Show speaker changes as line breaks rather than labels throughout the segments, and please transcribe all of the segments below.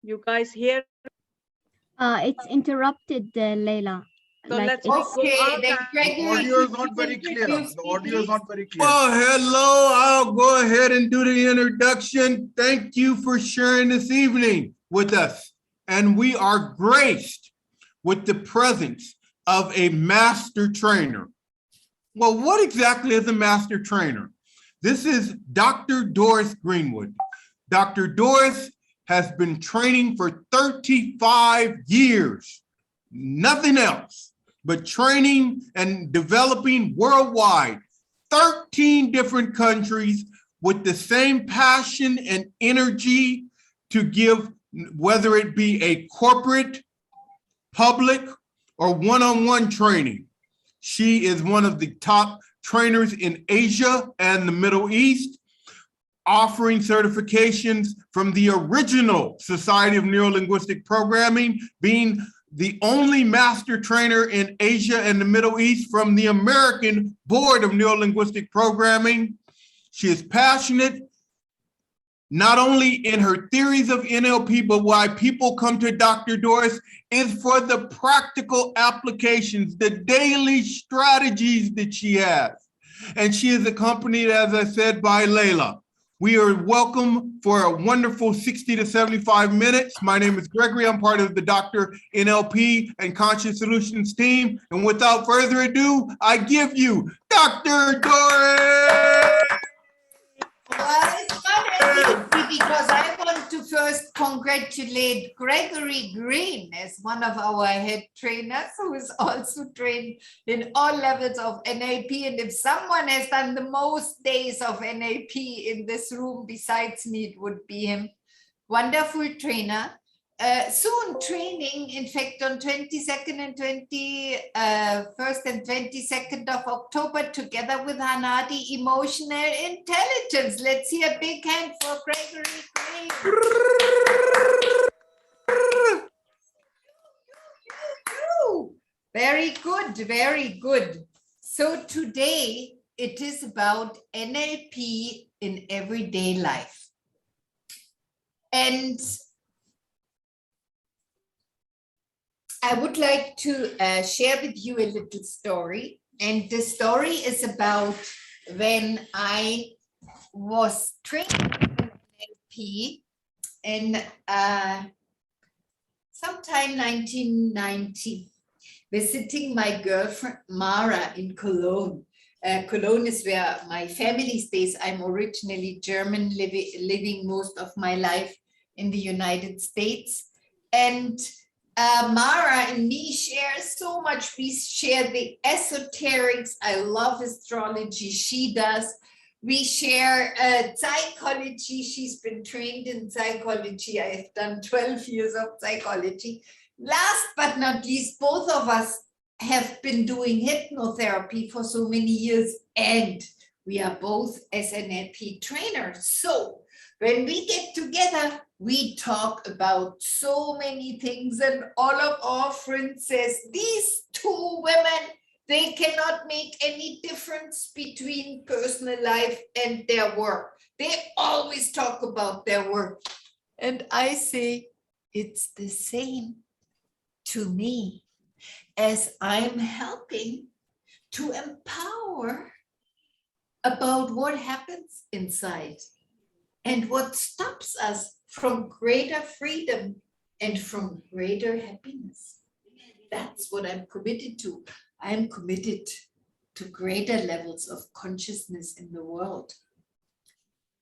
You guys hear?
It's interrupted, Layla.
So
Like
let's
it's
go
Okay,
out
then
and-
Gregory,
The audio is
could
not
you
very clear.
introduce
The
me,
audio is
please?
not very clear.
Well, hello. I'll go ahead and do the introduction. Thank you for sharing this evening with us. And we are graced with the presence of a master trainer. Well, what exactly is a master trainer? This is Dr. Doris Greenwood. Dr. Doris has been training for 35 years, nothing else but training and developing worldwide, 13 different countries with the same passion and energy to give, whether it be a corporate, public, or one-on-one training. She is one of the top trainers in Asia and the Middle East, offering certifications from the original Society of Neuro-Linguistic Programming, being the only master trainer in Asia and the Middle East from the American Board of Neuro-Linguistic Programming. She is passionate, not only in her theories of NLP, but why people come to Dr. Doris is for the practical applications, the daily strategies that she has. And she is accompanied, as I said, by Layla. We are welcome for a wonderful 60 to 75 minutes. My name is Gregory. I'm part of the Dr. NLP and Conscious Solutions team. And without further ado, I give you Dr. Doris.
Well, it's not easy because I want to first congratulate Gregory Green as one of our head trainers who is also trained in all levels of NLP. And if someone has done the most days of NLP in this room besides me, it would be him. Wonderful trainer. Soon training, in fact, on 22nd and 21st and 22nd of October, together with Hanadi, Emotional Intelligence. Let's see a big hand for Gregory Green. Very good, very good. So today it is about NLP in everyday life. And I would like to share with you a little story. And the story is about when I was trained in NLP in sometime 1990, visiting my girlfriend Mara in Cologne. Cologne is where my family stays. I'm originally German, living most of my life in the United States. And Mara and me share so much. We share the esoterics. I love astrology. She does. We share psychology. She's been trained in psychology. I've done 12 years of psychology. Last but not least, both of us have been doing hypnotherapy for so many years, and we are both NLP trainers. So when we get together, we talk about so many things, and all of our friends says, these two women, they cannot make any difference between personal life and their work. They always talk about their work. And I say, it's the same to me, as I'm helping to empower about what happens inside and what stops us from greater freedom and from greater happiness. That's what I'm committed to. I'm committed to greater levels of consciousness in the world.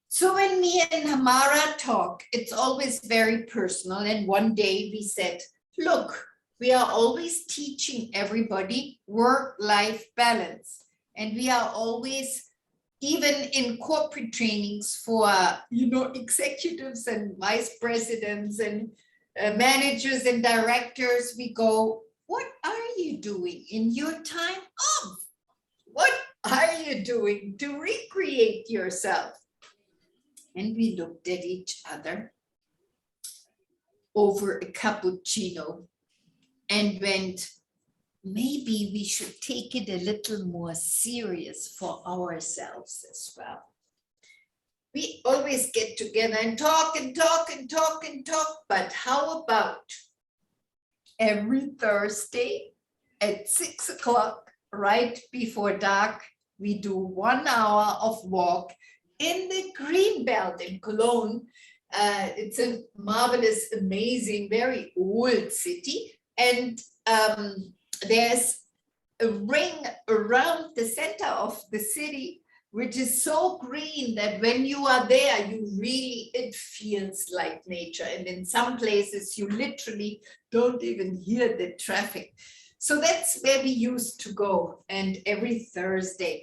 So when me and Hamara talk, it's always very personal. And one day we said, look, we are always teaching everybody work-life balance. And we are always, even in corporate trainings for, executives and vice presidents and managers and directors, we go, what are you doing in your time off? What are you doing to recreate yourself? And we looked at each other over a cappuccino and went, maybe we should take it a little more serious for ourselves as well. We always get together and talk and talk and talk and talk. But how about every Thursday at 6 o'clock, right before dark, we do 1 hour of walk in the green belt in Cologne. It's a marvelous, amazing, very old city. And there's a ring around the center of the city, which is so green that when you are there, it feels like nature. And in some places, you literally don't even hear the traffic. So that's where we used to go. And every Thursday,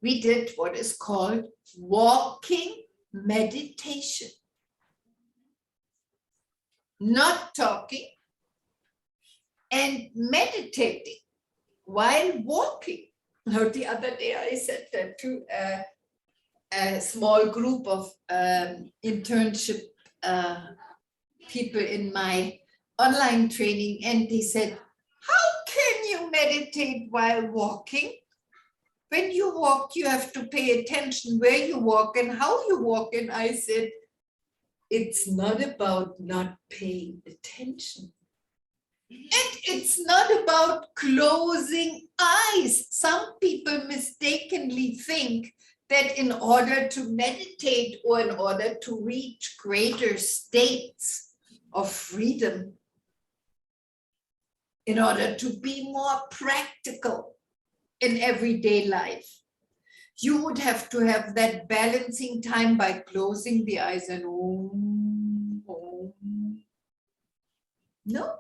we did what is called walking meditation. Not talking and meditating while walking. Now, the other day I said that to a small group of internship people in my online training, and they said, how can you meditate while walking? When you walk, you have to pay attention where you walk and how you walk. And I said, it's not about not paying attention. And it's not about closing eyes. Some people mistakenly think that in order to meditate or in order to reach greater states of freedom, in order to be more practical in everyday life, you would have to have that balancing time by closing the eyes and no.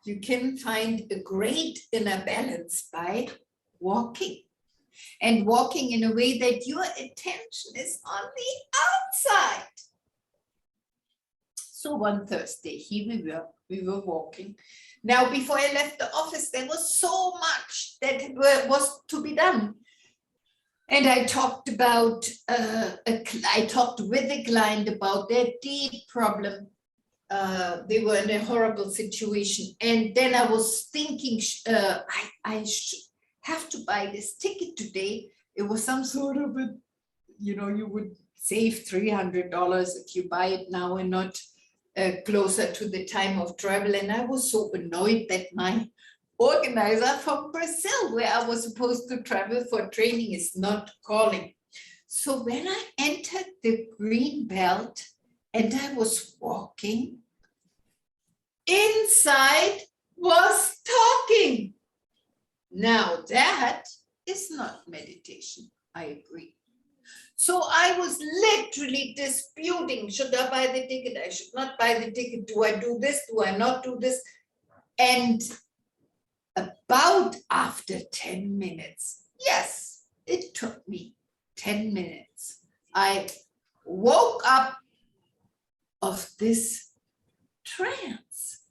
You can find a great inner balance by walking, and walking in a way that your attention is on the outside. So one Thursday, here we were walking. Now, before I left the office, there was so much that was to be done. And I talked about, I talked with a client about their deep problem. They were in a horrible situation. And then I was thinking, I should have to buy this ticket today. It was some sort of a, you would save $300 if you buy it now and not closer to the time of travel. And I was so annoyed that my organizer from Brazil, where I was supposed to travel for training, is not calling. So when I entered the green belt and I was walking, inside was talking. Now that is not meditation, I agree. So I was literally disputing, should I buy the ticket? I should not buy the ticket. Do I do this? Do I not do this? And about after 10 minutes, yes, it took me 10 minutes. I woke up of this trance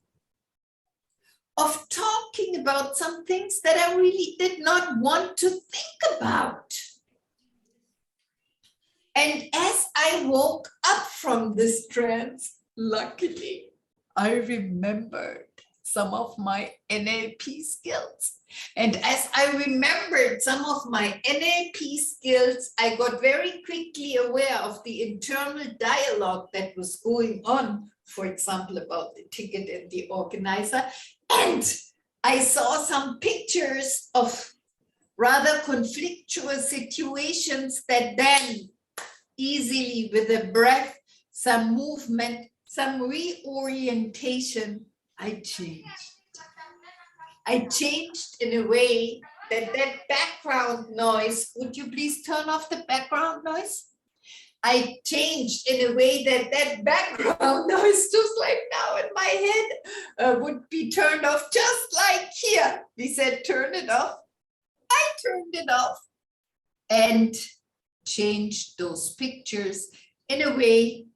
of talking about some things that I really did not want to think about. And as I woke up from this trance, luckily, I remembered some of my NLP skills. And as I remembered some of my NLP skills, I got very quickly aware of the internal dialogue that was going on, for example, about the ticket and the organizer. And I saw some pictures of rather conflictual situations that then easily, with a breath, some movement, some reorientation, I changed. I changed in a way that background noise, would you please turn off the background noise? I changed in a way that background noise, just like now in my head, would be turned off, just like here. We said, turn it off. I turned it off and changed those pictures in a way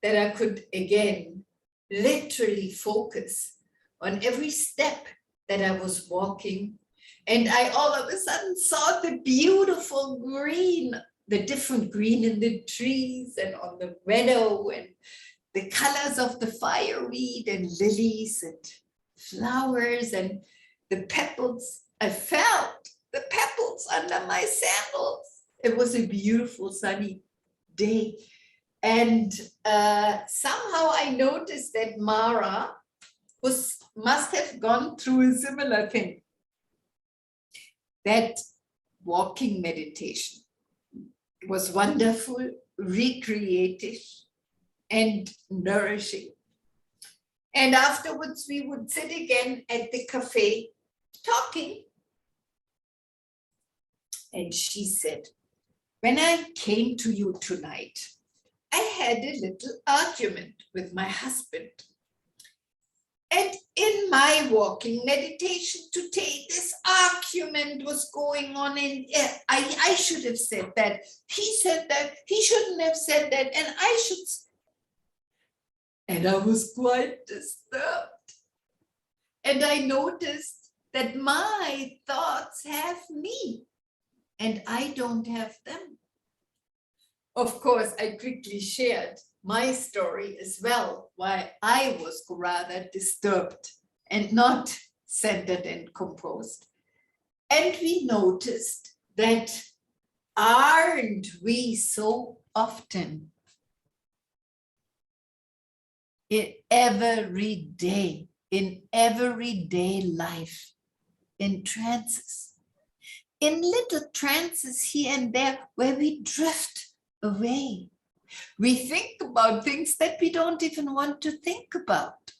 that I could, again, literally focus on every step that I was walking. And I all of a sudden saw the beautiful green, the different green in the trees and on the meadow, and the colors of the fireweed and lilies and flowers and the pebbles. I felt the pebbles under my sandals. It was a beautiful sunny day. And somehow I noticed that Mara must have gone through a similar thing. That walking meditation was wonderful, recreative, and nourishing. And afterwards, we would sit again at the cafe talking. And she said, when I came to you tonight, I had a little argument with my husband. And in my walking meditation today, this argument was going on, and I should have said that. He said that, he shouldn't have said that, and I should. And I was quite disturbed. And I noticed that my thoughts have me, and I don't have them. Of course, I quickly shared my story as well, why I was rather disturbed and not centered and composed. And we noticed that aren't we so often in everyday life, in trances, in little trances here and there where we drift away. We think about things that we don't even want to think about.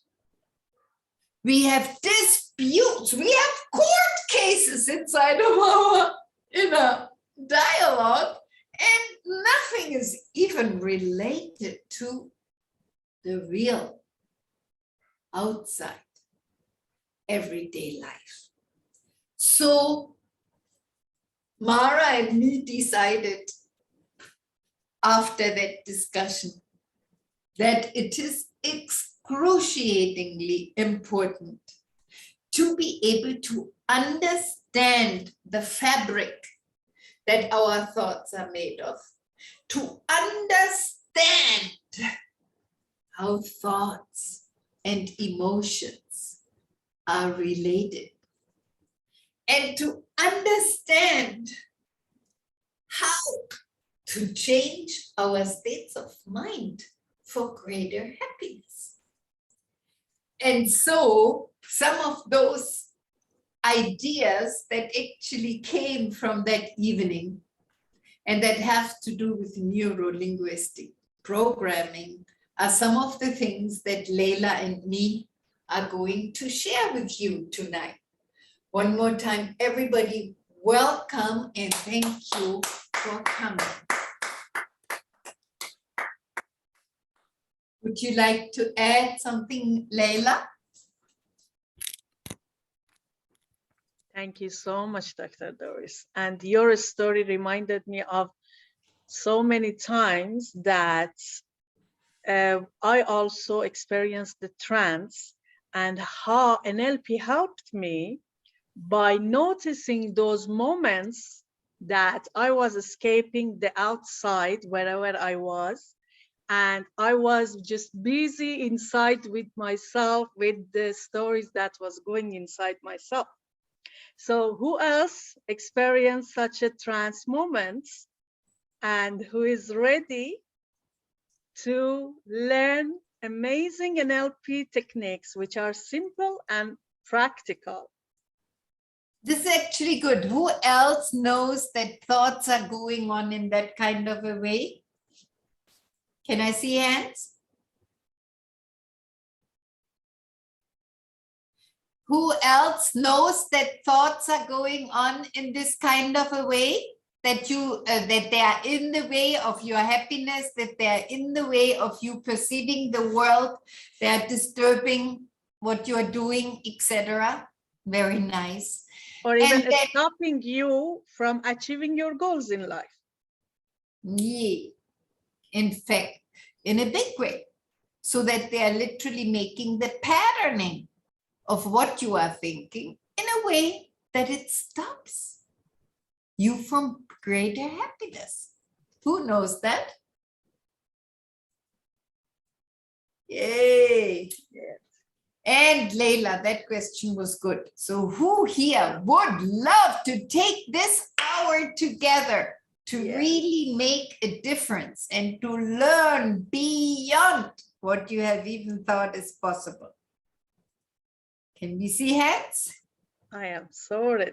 We have disputes, we have court cases inside of our inner dialogue, and nothing is even related to the real outside everyday life. So Mara and me decided after that discussion that it is excruciatingly important to be able to understand the fabric that our thoughts are made of, to understand how thoughts and emotions are related, and to understand how to change our states of mind for greater happiness. And so some of those ideas that actually came from that evening and that have to do with neuro-linguistic programming are some of the things that Layla and me are going to share with you tonight. One more time, everybody, welcome and thank you for coming. Would you like to add something, Layla?
Thank you so much, Dr. Doris. And your story reminded me of so many times that I also experienced the trance, and how NLP helped me by noticing those moments that I was escaping the outside wherever I was. And I was just busy inside with myself, with the stories that was going inside myself. So who else experienced such a trance moment and who is ready to learn amazing NLP techniques, which are simple and practical?
This is actually good. Who else knows that thoughts are going on in that kind of a way? Can I see hands? Who else knows that thoughts are going on in this kind of a way? That that they are in the way of your happiness, that they are in the way of you perceiving the world, they are disturbing what you are doing, etc. Very nice.
Or even stopping you from achieving your goals in life.
Yeah. In fact, in a big way, so that they are literally making the patterning of what you are thinking in a way that it stops you from greater happiness. Who knows that? Yay. Yes. And Layla, that question was good. So who here would love to take this hour together to
Yes.
really make a difference and to learn beyond what you have even thought is possible. Can we see hands?
I am so ready.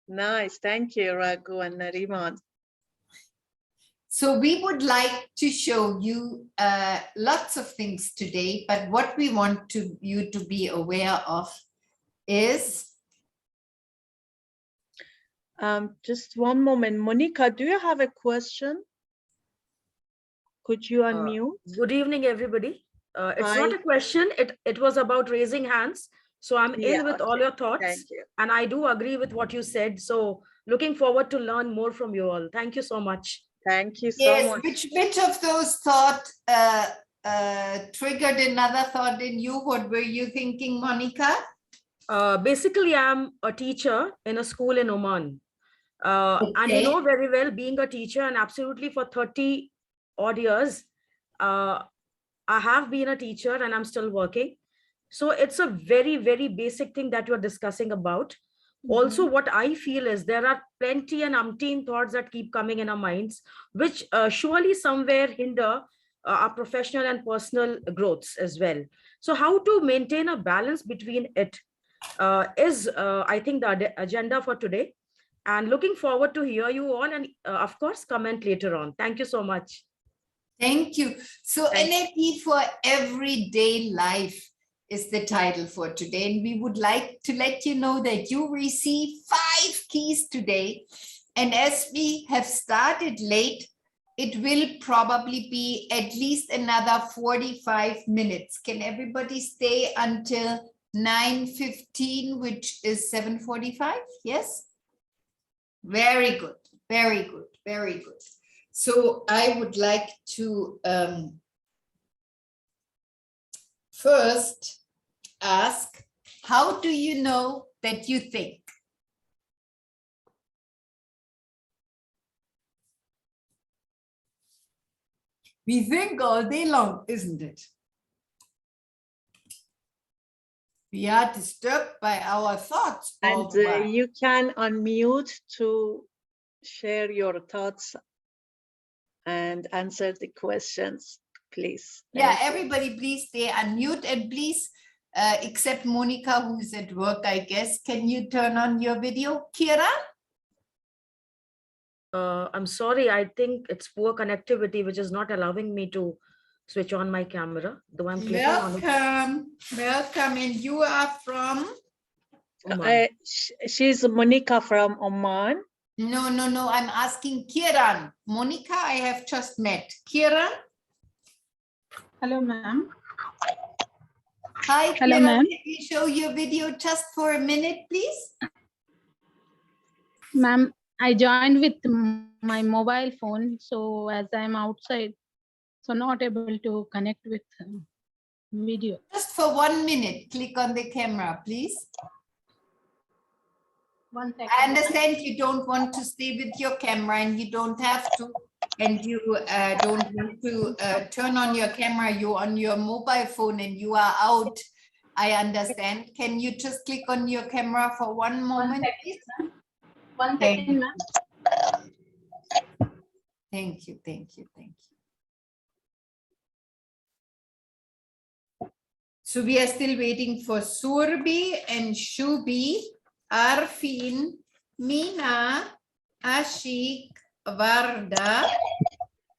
Nice. Thank you, Raghu and Nariman.
So we would like to show you lots of things today, but what we want you to be aware of is
Just one moment. Monica, do you have a question? Could you unmute?
Good evening, everybody. It's not
Hi.
a question. It was about raising hands. So I'm
Yeah,
in with all
okay.
your thoughts.
Thank you.
And I do agree with what you said. So looking forward to learn more from you all. Thank you so much.
Thank you so
yes,
much.
which of those thoughts triggered another thought in you? What were you thinking, Monica?
Basically, I'm a teacher in a school in Oman. And you know very well, being a teacher, and absolutely for 30 odd years, I have been a teacher and I'm still working. So it's a very, very basic thing that you're discussing about. Also, what I feel is there are plenty and umpteen thoughts that keep coming in our minds, which surely somewhere hinder our professional and personal growths as well. So how to maintain a balance between it is, I think, the agenda for today. And looking forward to hear you all and of course, comment later on. Thank you so much.
Thank you. So
Thank
NLP for everyday life is the title for today. And we would like to let you know that you receive 5 keys today. And as we have started late, it will probably be at least another 45 minutes. Can everybody stay until 9:15, which is 7:45? Yes? Very good, very good, very good. So I would like to first ask, how do you know that you think? We think all day long, isn't it? We are disturbed by our thoughts all
And
the while.
you can unmute to share your thoughts and answer the questions, please.
Yeah,
Thank you.
everybody please stay unmute and please, except Monica, who's at work, I guess. Can you turn on your video? Kira?
I'm sorry, I think it's poor connectivity, which is not allowing me to switch on my camera, though I'm clicking on it.
Welcome, welcome. And you are from?
Oman.
She's Monica from Oman.
No, I'm asking Kiran. Monica, I have just met. Kiran?
Hello, ma'am.
Hi,
Hello,
Kiran.
ma'am.
Can you show your video just for a minute, please?
Ma'am, I joined with my mobile phone. So as I'm outside, so not able to connect with video.
Just for 1 minute, click on the camera, please.
1 second.
I understand you don't want to stay with your camera and you don't have to, and you don't want to turn on your camera, you're on your mobile phone and you are out. I understand. Can you just click on your camera for 1 moment, please?
1
Thank
second, ma'am.
Thank you, thank you, thank you. So we are still waiting for Surbi and Shubi, Arfin, Mina, Ashik, Varda,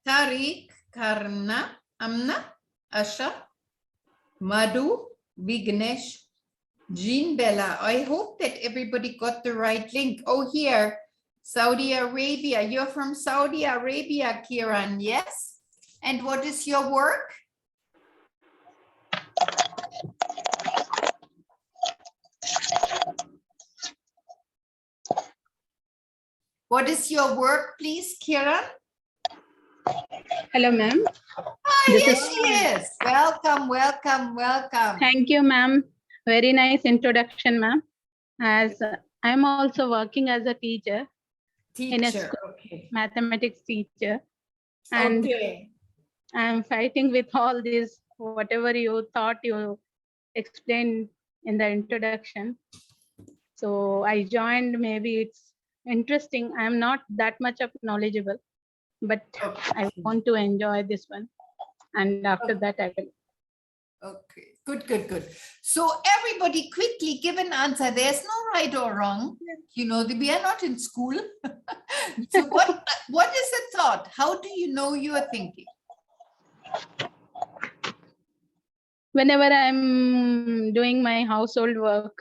Tariq, Karna, Amna, Asha, Madhu, Vignesh, Jean Bella. I hope that everybody got the right link. Oh, here, Saudi Arabia. You're from Saudi Arabia, Kiran, yes? And what is your work? What is your work, please, Kiran?
Hello, ma'am.
Ah,
This
yes, she is. Welcome, welcome, welcome.
Thank you, ma'am. Very nice introduction, ma'am. As I'm also working as a teacher, in a
Teacher,
school,
okay.
mathematics teacher, and
Okay.
I'm fighting with all this, whatever you thought you explained in the introduction. So I joined, maybe it's interesting. I'm not that much of knowledgeable, but I
Okay.
want to enjoy this one. And after that, I will.
Okay, good, good, good. So everybody quickly give an answer. There's no right or wrong. You know, we are not in school. So what is the thought? How do you know you are thinking?
Whenever I'm doing my household work,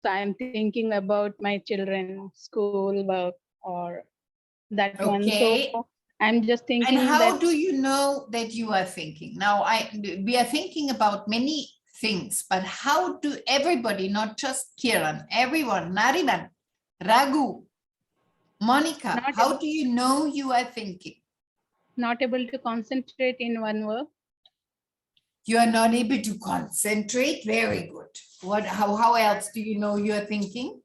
so I'm thinking about my children, school work, or that one.
Okay.
So I'm just
And
thinking
how
that
do you know that you are thinking? Now, we are thinking about many things, but how do everybody, not just Kiran, everyone, Nariman, Raghu, Monica,
Not
how
able-
do you know you are thinking?
not able to concentrate in one work.
You are not able to concentrate. Very good. How else do you know you are thinking?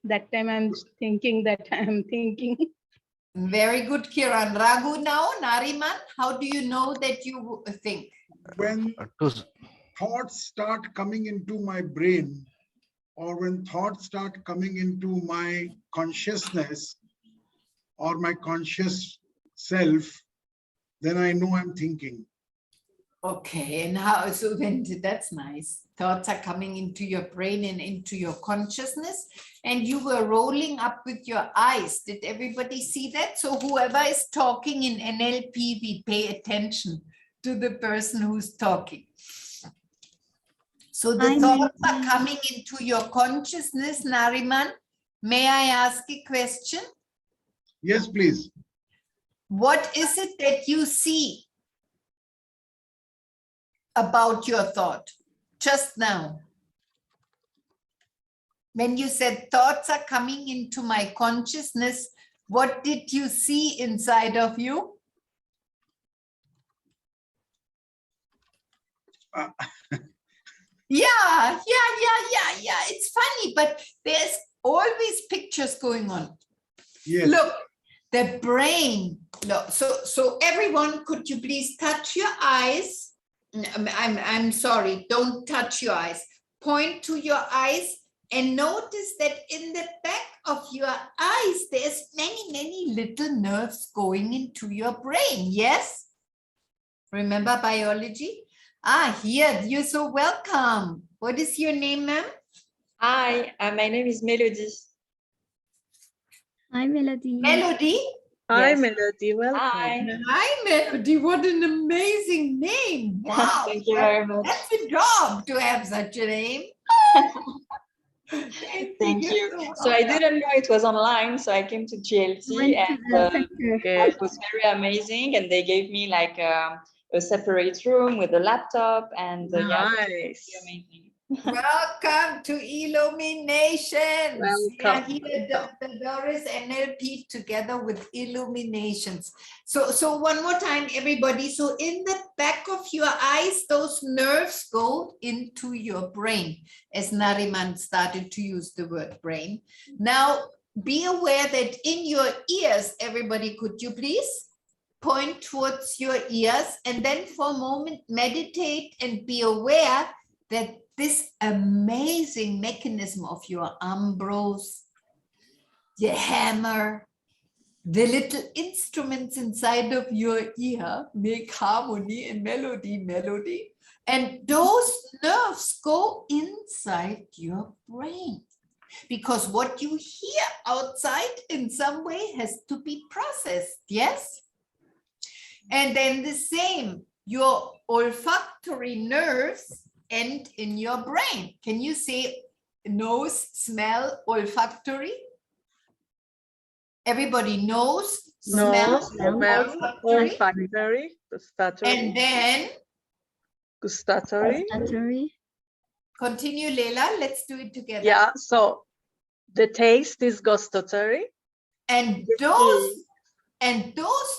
That time I'm thinking that I'm thinking.
Very good, Kiran. Raghu now, Nariman, how do you know that you think?
When thoughts start coming into my brain, or when thoughts start coming into my consciousness or my conscious self, then I know I'm thinking.
Okay, and how, so then that's nice. Thoughts are coming into your brain and into your consciousness, and you were rolling up with your eyes. Did everybody see that? So whoever is talking in NLP, we pay attention to the person who's talking. So the
Hi,
thoughts are
Melody.
coming into your consciousness, Nariman. May I ask a question?
Yes, please.
What is it that you see about your thought just now? When you said thoughts are coming into my consciousness, what did you see inside of you?
Uh,
Yeah. It's funny, but there's always pictures going on.
Yes.
Look, the brain. Look, so everyone, could you please touch your eyes? I'm sorry, don't touch your eyes. Point to your eyes and notice that in the back of your eyes, there's many little nerves going into your brain. Yes? Remember biology? Here, you're so welcome. What is your name, ma'am?
Hi, my name is Melody.
Hi, Melody.
Melody?
Hi,
Yes.
Melody. Welcome.
Hi.
Hi, Melody. What an amazing name. Wow.
Thank you very much.
That's a job to have such a name.
Thank you. So I didn't know it was online, so I came to GLT
Went to
and
the center.
it was very amazing. And they gave me like a separate room with a laptop, and yeah, it was really
Nice.
amazing.
Welcome to Illuminations. We are
Welcome.
here, Dr. Doris NLP together with Illuminations. So one more time, everybody. So in the back of your eyes, those nerves go into your brain, as Nariman started to use the word brain. Now, be aware that in your ears, everybody, could you please point towards your ears, and then for a moment, meditate and be aware that this amazing mechanism of your ambrose, your hammer, the little instruments inside of your ear make harmony and melody. And those nerves go inside your brain, because what you hear outside in some way has to be processed, yes? And then the same, your olfactory nerves end in your brain. Can you say nose, smell, olfactory? Everybody knows, smell,
Olfactory, gustatory.
and then
Gustatory.
Gustatory.
continue, Layla. Let's do it together.
Yeah, so the taste is gustatory.
And those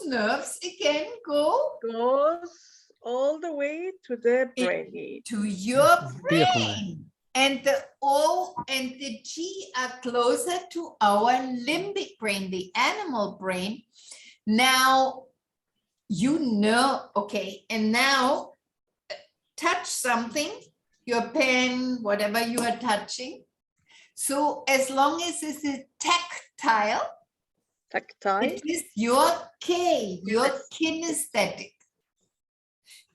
nerves again
Goes all the way to the
It-
brain.
to your brain. And the O and the G are closer to our limbic brain, the animal brain. Now, you know, okay, and now touch something, your pen, whatever you are touching. So as long as it's a tactile, it is your K, your kinesthetic.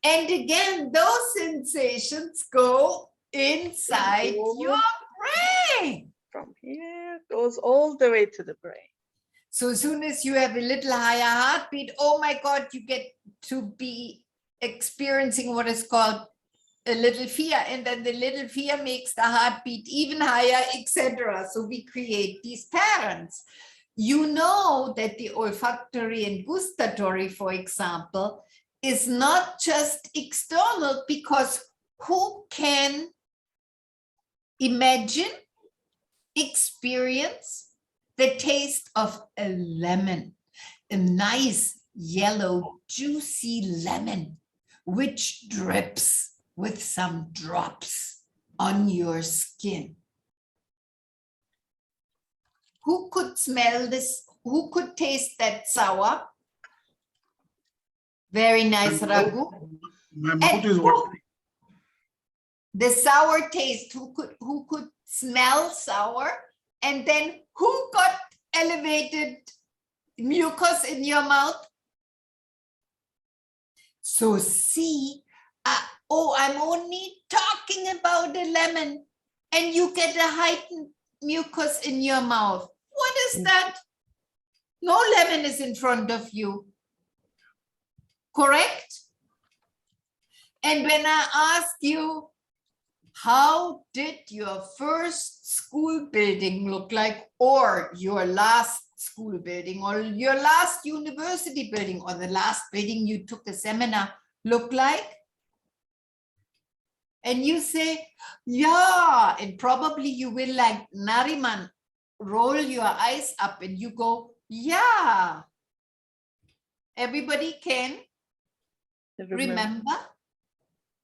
And again, those sensations go inside your brain.
From here, goes all the way to the brain.
So as soon as you have a little higher heartbeat, oh my God, you get to be experiencing what is called a little fear. And then the little fear makes the heartbeat even higher, etc. So we create these patterns. You know that the olfactory and gustatory, for example, is not just external, because who can imagine, experience the taste of a lemon, a nice yellow juicy lemon, which drips with some drops on your skin? Who could smell this? Who could taste that sour? Very nice ragu.
My mouth is watering.
The sour taste, who could smell sour? And then who got elevated mucus in your mouth? So see, oh, I'm only talking about a lemon and you get a heightened mucus in your mouth. What is that? No lemon is in front of you. Correct? And when I ask you, how did your first school building look like, or your last school building, or your last university building, or the last building you took a seminar look like? And you say, yeah, and probably you will, like Nariman, roll your eyes up and you go, yeah. Everybody can remember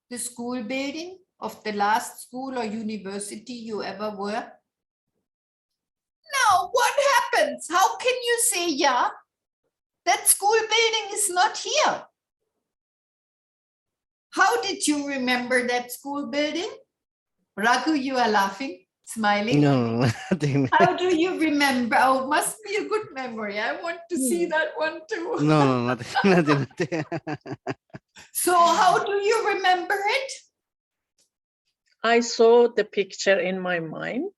the school building of the last school or university you ever were? Now, what happens? How can you say, yeah, that school building is not here? How did you remember that school building? Raghu, you are laughing, smiling.
No, nothing.
How do you remember? Oh, must be a good memory. I want to see that one too.
No, nothing.
So how do you remember it?
I saw the picture in my mind.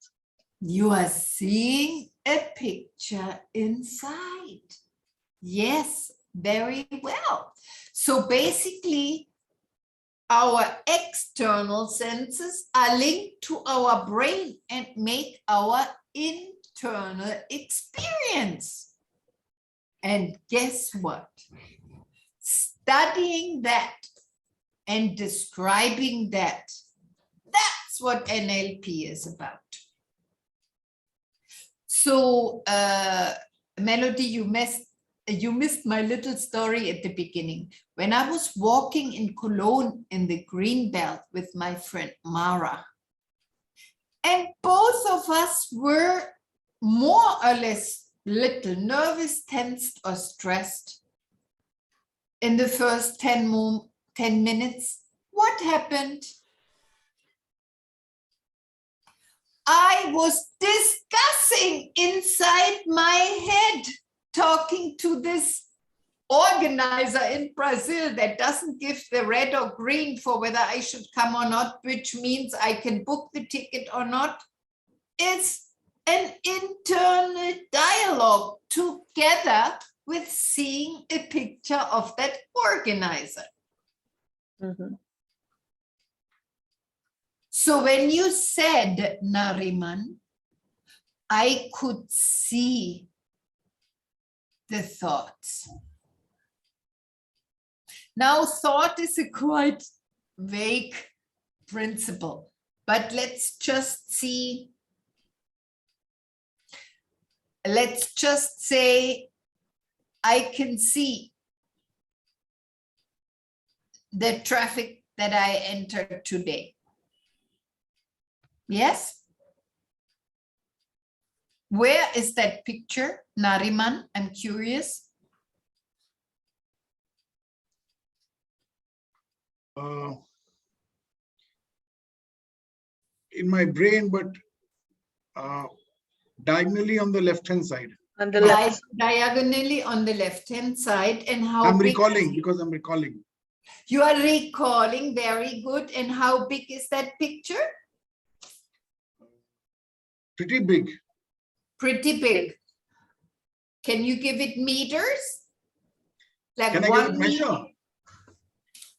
You are seeing a picture inside. Yes, very well. So basically, our external senses are linked to our brain and make our internal experience. And guess what? Studying that and describing that, that's what NLP is about. So, Melody, you missed my little story at the beginning. When I was walking in Cologne in the green belt with my friend Mara, and both of us were more or less little nervous, tensed, or stressed in the first 10 minutes, what happened? I was discussing inside my head, talking to this organizer in Brazil that doesn't give the red or green for whether I should come or not, which means I can book the ticket or not. It's an internal dialogue together with seeing a picture of that organizer.
Mm-hmm.
So when you said, Nariman, I could see the thoughts. Now, thought is a quite vague principle, but let's just say, I can see the traffic that I entered today. Yes? Where is that picture, Nariman? I'm curious.
In my brain, but diagonally on the left-hand side.
On the left.
Diagonally on the left-hand side. And how
I'm
big?
recalling because I'm recalling.
You are recalling, very good. And how big is that picture?
Pretty big.
Pretty big. Can you give it meters? Like
Can I give it measure?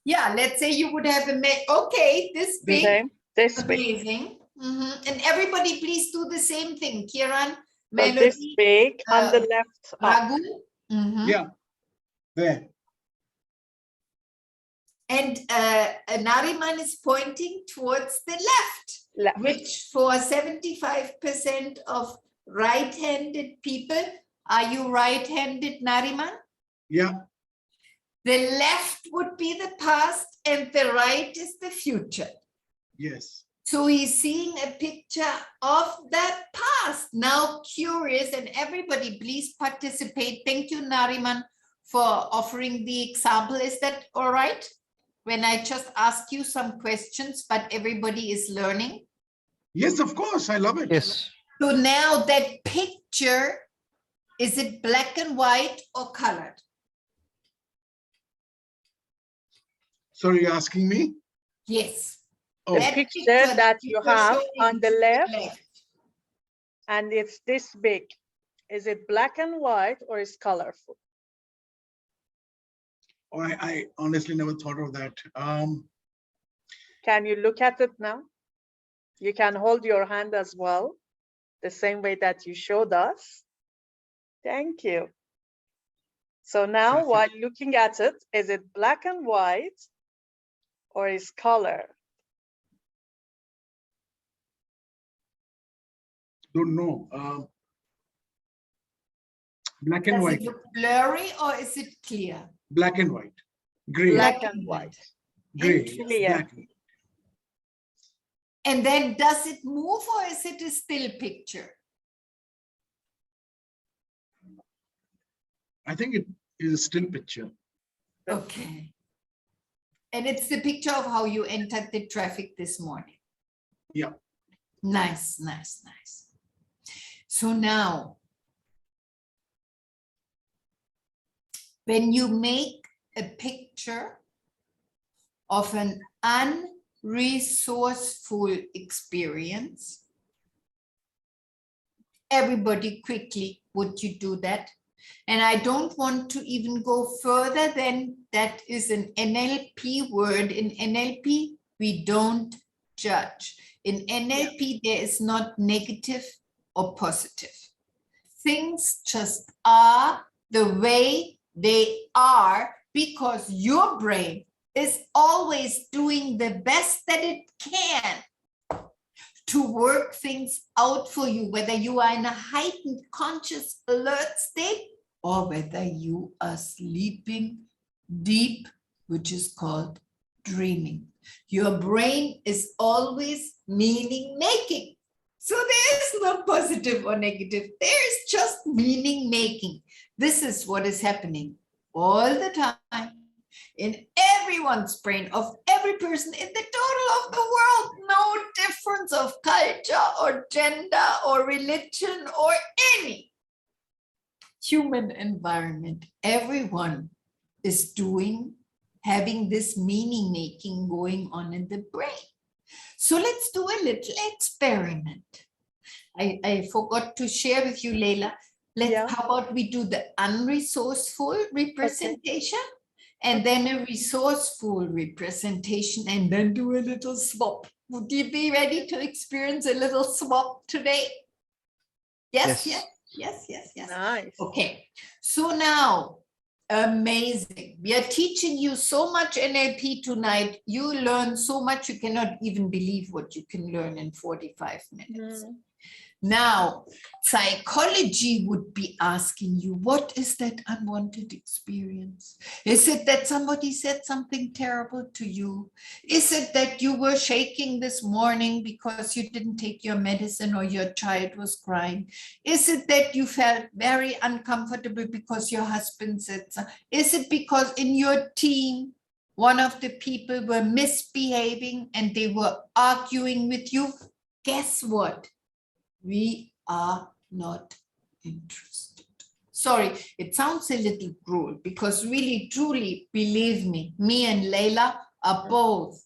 Yeah, let's say you would have okay, this big.
Okay. This big.
Amazing. And everybody please do the same thing. Kiran,
So
Melody,
this big on the left. Up.
Raghu.
Yeah, there.
And Nariman is pointing towards the left,
Left.
which for 75% of right-handed people, are you right-handed, Nariman?
Yeah.
The left would be the past and the right is the future.
Yes.
So he's seeing a picture of that past. Now curious, and everybody please participate. Thank you, Nariman, for offering the example. Is that all right? When I just ask you some questions, but everybody is learning?
Yes, of course. I love it.
Yes.
So now that picture, is it black and white or colored?
Sorry, you're asking me?
Yes.
Oh,
The
That
picture
picture
that you
you're
have
showing
on the
to
left, and it's this big. Is it black and white or is colorful?
I honestly never thought of that.
Can you look at it now? You can hold your hand as well, the same way that you showed us. Thank you. So now
Perfect.
while looking at it, is it black and white or is color?
Don't know. Black and
Does
white.
it look blurry or is it clear?
Black and white. Gray.
Black and white.
Gray.
And
yes,
clear.
black.
And then does it move or is it a still picture?
I think it is a still picture.
Okay. And it's the picture of how you entered the traffic this morning.
Yeah.
Nice, nice, nice. So now, when you make a picture of an unresourceful experience, everybody quickly, would you do that? And I don't want to even go further than that is an NLP word. In NLP, we don't judge. In NLP, there is not negative or positive. Things just are the way they are because your brain is always doing the best that it can to work things out for you, whether you are in a heightened conscious alert state or whether you are sleeping deep, which is called dreaming. Your brain is always meaning making. So there's no positive or negative. There's just meaning making. This is what is happening all the time in everyone's brain of every person in the total of the world. No difference of culture or gender or religion or any human environment. Everyone is having this meaning making going on in the brain. So let's do a little experiment. I forgot to share with you, Layla. How about we do the unresourceful representation and then a resourceful representation and then do a little swap. Would you be ready to experience a little swap today? Yes, yes, yes, yes, yes.
Nice.
Okay, so now, amazing. We are teaching you so much NLP tonight. You learn so much, you cannot even believe what you can learn in 45 minutes. Now, psychology would be asking you, what is that unwanted experience? Is it that somebody said something terrible to you? Is it that you were shaking this morning because you didn't take your medicine or your child was crying? Is it that you felt very uncomfortable because your husband said so? Is it because in your team, one of the people were misbehaving and they were arguing with you? Guess what? we are not interested. Sorry, it sounds a little cruel because really, truly, believe me, me and Layla are both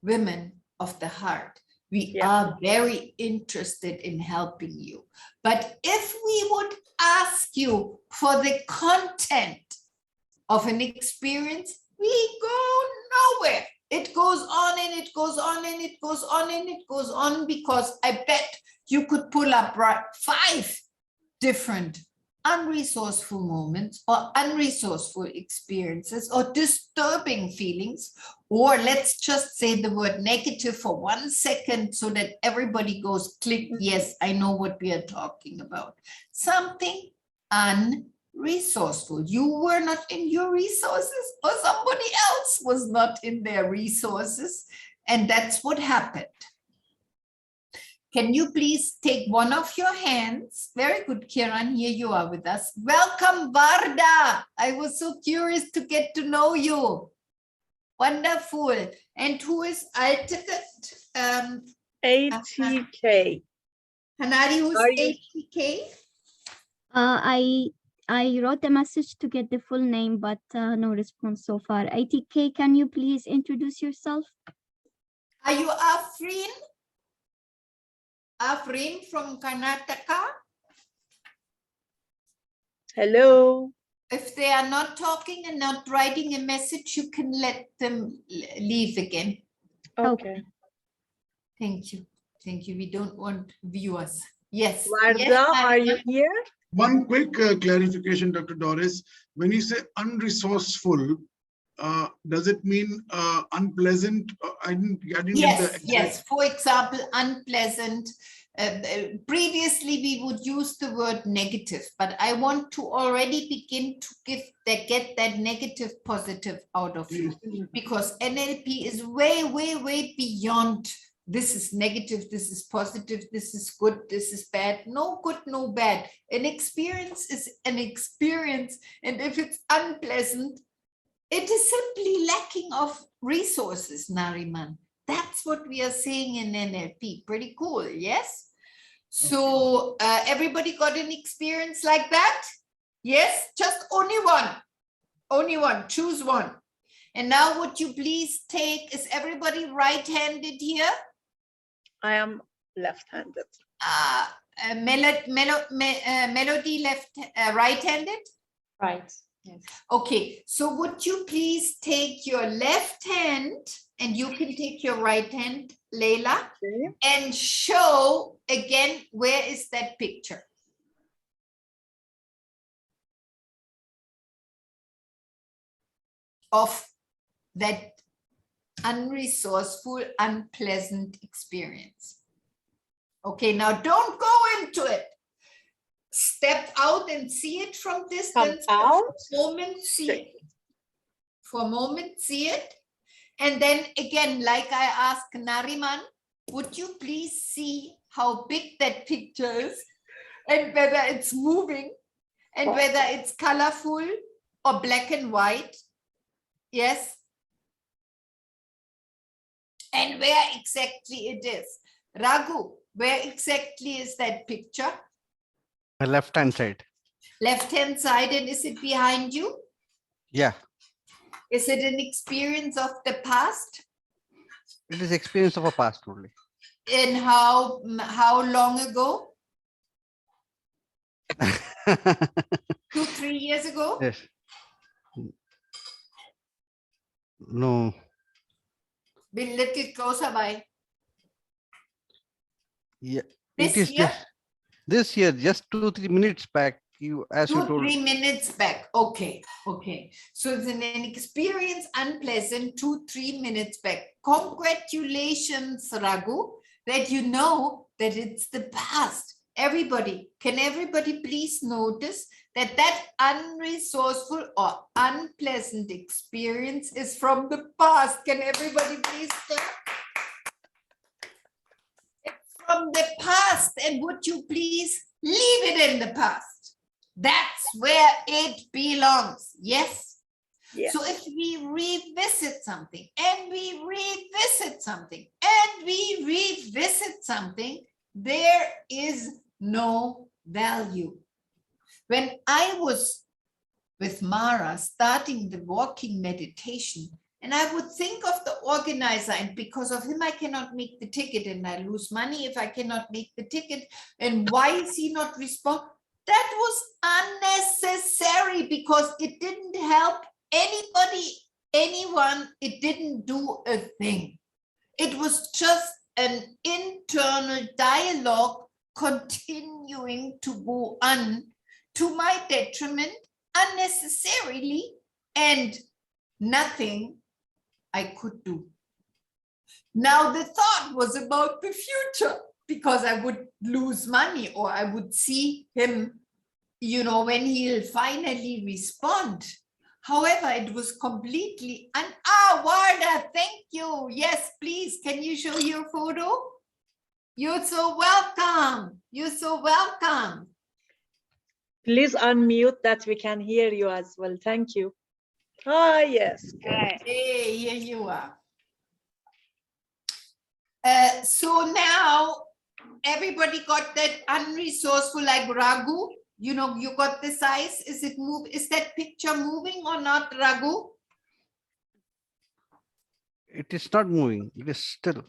women of the heart. We are very interested in helping you. But if we would ask you for the content of an experience, we go nowhere. It goes on and it goes on and it goes on and it goes on, because I bet you could pull up 5 different unresourceful moments or unresourceful experiences or disturbing feelings, or let's just say the word negative for 1 second so that everybody goes click, yes, I know what we are talking about. Something unresourceful. You were not in your resources, or somebody else was not in their resources, and that's what happened. Can you please take one of your hands? Very good, Kiran, here you are with us. Welcome, Varda. I was so curious to get to know you. Wonderful. And who is alternate?
ATK.
Hanari, who's
Are you-
ATK?
I wrote a message to get the full name, but no response so far. ATK, can you please introduce yourself?
Are you Afrin? Afrin from Karnataka?
Hello.
If they are not talking and not writing a message, you can let them leave again.
Okay.
Thank you. Thank you. We don't want viewers. Yes.
Varda,
Yes,
are you
Nariman?
here?
One quick clarification, Dr. Doris. When you say unresourceful, does it mean unpleasant? I didn't get the
Yes,
exact-
yes. For example, unpleasant. Previously, we would use the word negative, but I want to already begin to get that negative positive out of you, because NLP is way, way, way beyond this is negative, this is positive, this is good, this is bad. No good, no bad. An experience is an experience, and if it's unpleasant, it is simply lacking of resources, Nariman. That's what we are saying in NLP. Pretty cool, yes? So everybody got an experience like that? Yes, just only one. Only one, choose one. And now would you please take, is everybody right-handed here?
I am left-handed.
Melody right-handed?
Right. Yes.
Okay, so would you please take your left hand, and you can take your right hand, Layla,
Okay.
and show again, where is that picture? Of that unresourceful, unpleasant experience. Okay, now don't go into it. Step out and see it from distance.
out.
For a moment, see it. For a moment, see it. And then again, like I asked Nariman, would you please see how big that picture is, and whether it's moving, and whether it's colorful or black and white? Yes. And where exactly it is. Raghu, where exactly is that picture?
My left-hand side.
Left-hand side, and is it behind you?
Yeah,
Is it an experience of the past?
it is experience of a past only.
And how long ago? 2-3 years ago?
Yes. No,
Be a little closer by.
yeah.
This
It is
year?
this year, just 2-3 minutes back, as you told.
2-3 minutes back. Okay, okay. So it's an experience unpleasant 2-3 minutes back. Congratulations, Raghu, that you know that it's the past. Everybody, can everybody please notice that that unresourceful or unpleasant experience is from the past? Can everybody please stop? It's from the past, and would you please leave it in the past? That's where it belongs. Yes.
Yes.
So if we revisit something and we revisit something and we revisit something, there is no value. When I was with Mara starting the walking meditation, and I would think of the organizer, and because of him, I cannot make the ticket and I lose money if I cannot make the ticket. And why is he not responding? That was unnecessary because it didn't help anybody, anyone. It didn't do a thing. It was just an internal dialogue continuing to go on to my detriment unnecessarily, and nothing I could do. Now the thought was about the future, because I would lose money or I would see him, you know, when he'll finally respond. However, it was completely, Warda, thank you. Yes, please, can you show your photo? You're so welcome. You're so welcome.
Please unmute that we can hear you as well. Thank you. Ah, yes. Good.
Hey, here you are. So now everybody got that unresourceful like Raghu. You know, you got the size. Is it move? Is that picture moving or not, Raghu?
It is not moving. It is still.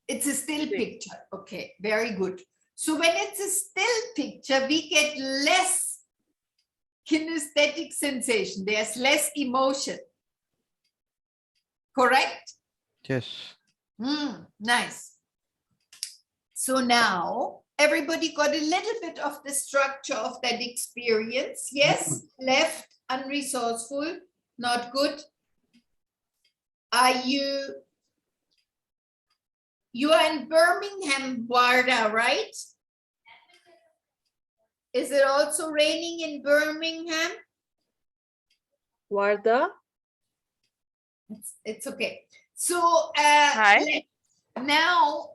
It's a still picture. Okay, very good. So when it's a still picture, we get less kinesthetic sensation. There's less emotion. Correct?
Yes.
Nice. So now everybody got a little bit of the structure of that experience. Yes, left, unresourceful, not good. Are you are in Birmingham, Warda, right? Is it also raining in Birmingham?
Warda?
It's okay. So now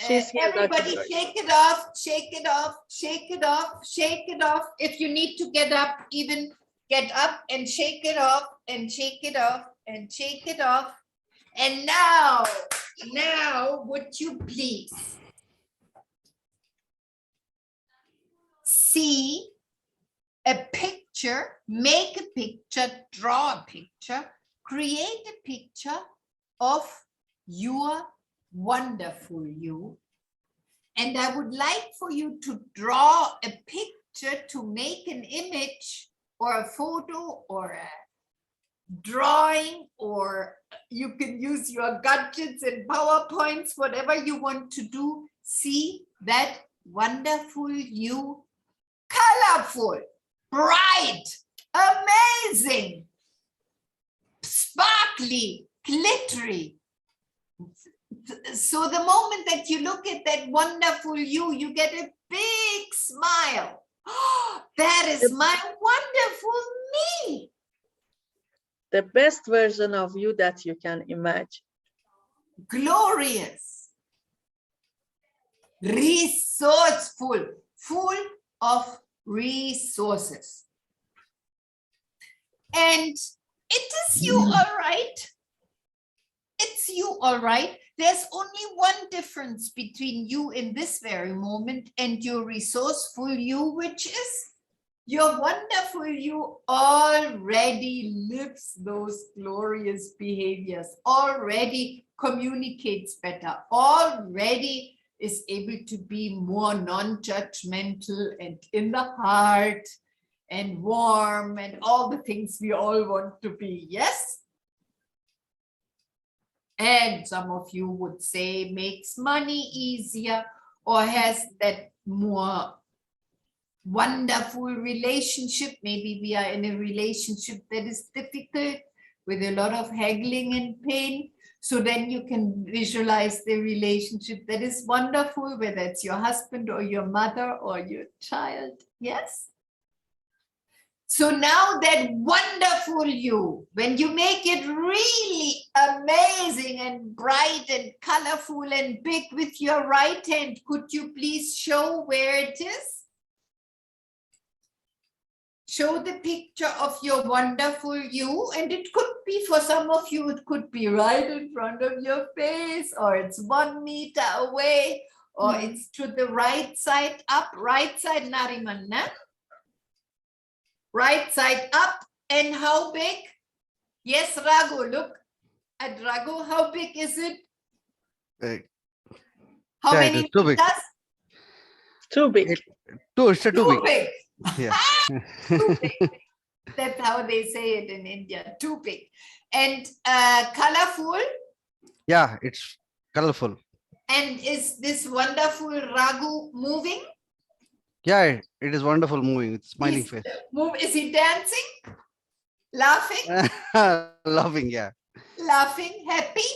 everybody shake it off, shake it off, shake it off, shake it off. If you need to get up, even get up and shake it off and shake it off and shake it off. And now would you please see a picture, make a picture, draw a picture, create a picture of your wonderful you. And I would like for you to draw a picture, to make an image or a photo or a drawing, or you can use your gadgets and PowerPoints, whatever you want to do. See that wonderful you, colorful, bright, amazing, sparkly, glittery. So the moment that you look at that wonderful you get a big smile. Oh, that is my wonderful me.
The best version of you that you can imagine.
Glorious, resourceful, full of resources. And it is you, all right. It's you, all right. There's only one difference between you in this very moment and your resourceful you, which is your wonderful you already lives those glorious behaviors, already communicates better, already is able to be more non-judgmental and in the heart and warm and all the things we all want to be, yes? And some of you would say makes money easier or has that more wonderful relationship. Maybe we are in a relationship that is difficult with a lot of haggling and pain. So then you can visualize the relationship that is wonderful, whether it's your husband or your mother or your child. Yes? So now that wonderful you, when you make it really amazing and bright and colorful and big with your right hand, could you please show where it is? Show the picture of your wonderful you, and it could be, for some of you, it could be right in front of your face, or it's 1 meter away, or it's to the right side up, right side Nariman, na? Right side up, and how big? Yes, Raghu, look at Raghu, how big is it? How
Yeah, it
many
is too big.
meters?
Too big.
It's too
Too
big.
big.
Yeah.
Too big. That's how they say it in India, too big. And colorful.
Yeah, it's colorful.
And is this wonderful Raghu moving?
Yeah, it is wonderful moving with smiling
He's
face.
Is he dancing? Laughing?
Laughing, yeah.
Laughing? Happy?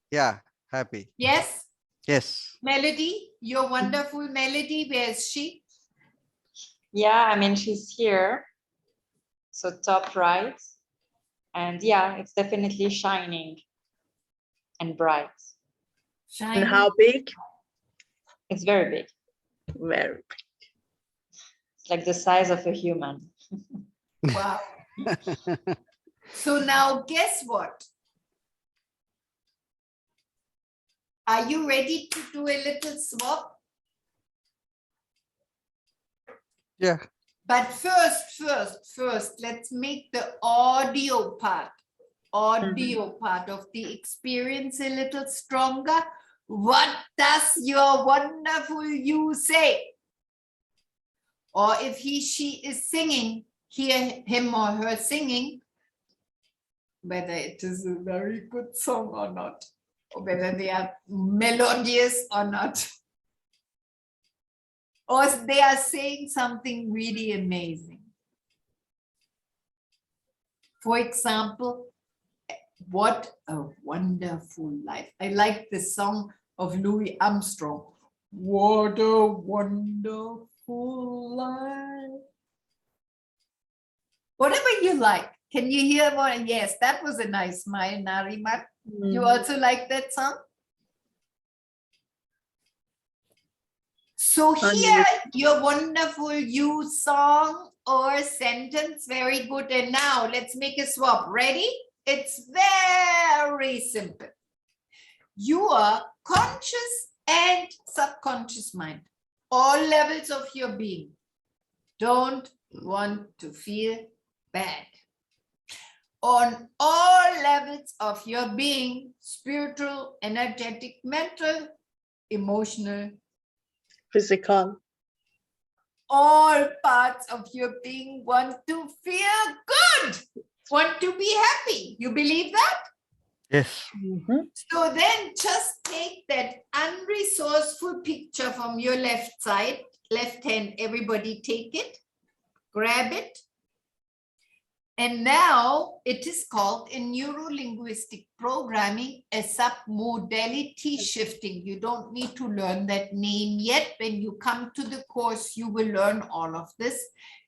Yeah, happy.
Yes?
Yes.
Melody, your wonderful Melody, where is she?
Yeah, I mean, she's here. So top right. And yeah, it's definitely shining and bright.
Shining.
And how big?
It's very big.
Very big.
It's like the size of a human.
Wow. So now guess what? Are you ready to do a little swap?
Yeah.
But first, let's make the audio part of the experience a little stronger. What does your wonderful you say? Or if he, she is singing, hear him or her singing, whether it is a very good song or not, or whether they are melodious or not. Or they are saying something really amazing. For example, what a wonderful life. I like the song of Louis Armstrong. What a wonderful life. Whatever you like. Can you hear what? Yes, that was a nice smile, Nariman. You also like that song? So here, your wonderful you song or sentence, very good. And now let's make a swap. Ready? It's very simple. Your conscious and subconscious mind, all levels of your being, don't want to feel bad. On all levels of your being, spiritual, energetic, mental, emotional,
Physical.
all parts of your being want to feel good, want to be happy. You believe that?
Yes.
So then just take that unresourceful picture from your left side, left hand, everybody take it, grab it. And now it is called in Neuro-Linguistic Programming a submodality shifting. You don't need to learn that name yet. When you come to the course, you will learn all of this.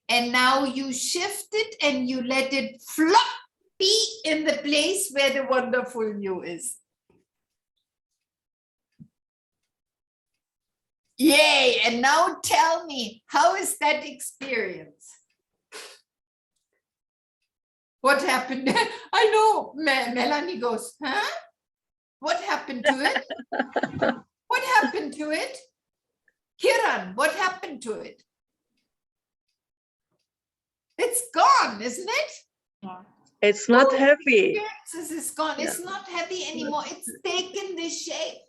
And now you shift it and you let it flop, be in the place where the wonderful you is. Yay! And now tell me, how is that experience? What happened? I know, Melanie goes, huh? What happened to it? What happened to it? Kiran, what happened to it? It's gone, isn't it?
Yeah.
It's not heavy.
It's gone. It's not heavy anymore. It's taken this shape.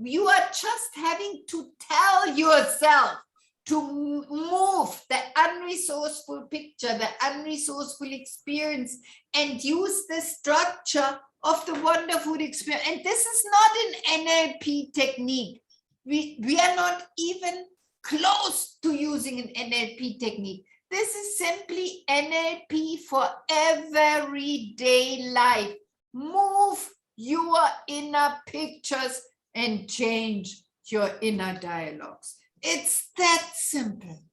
You are just having to tell yourself to move the unresourceful picture, the unresourceful experience, and use the structure of the wonderful experience. And this is not an NLP technique. We are not even close to using an NLP technique. This is simply NLP for everyday life. Move your inner pictures and change your inner dialogues. It's that simple.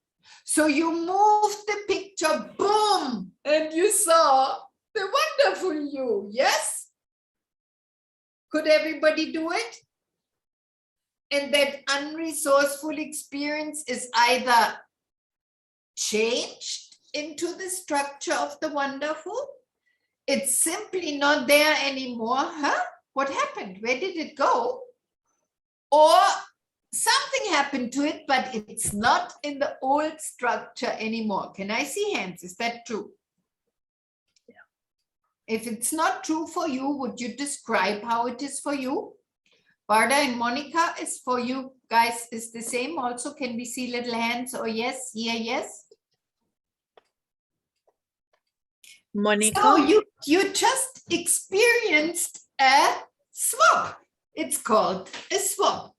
So you moved the picture, boom, and you saw the wonderful you, yes? Could everybody do it? And that unresourceful experience is either changed into the structure of the wonderful. It's simply not there anymore. Huh? What happened? Where did it go? Or something happened to it, but it's not in the old structure anymore. Can I see hands? Is that true? Yeah. If it's not true for you, would you describe how it is for you? Varda and Monica, is for you guys is the same also. Can we see little hands or yes, yeah, yes?
Monica?
So you just experienced a swap. It's called a swap.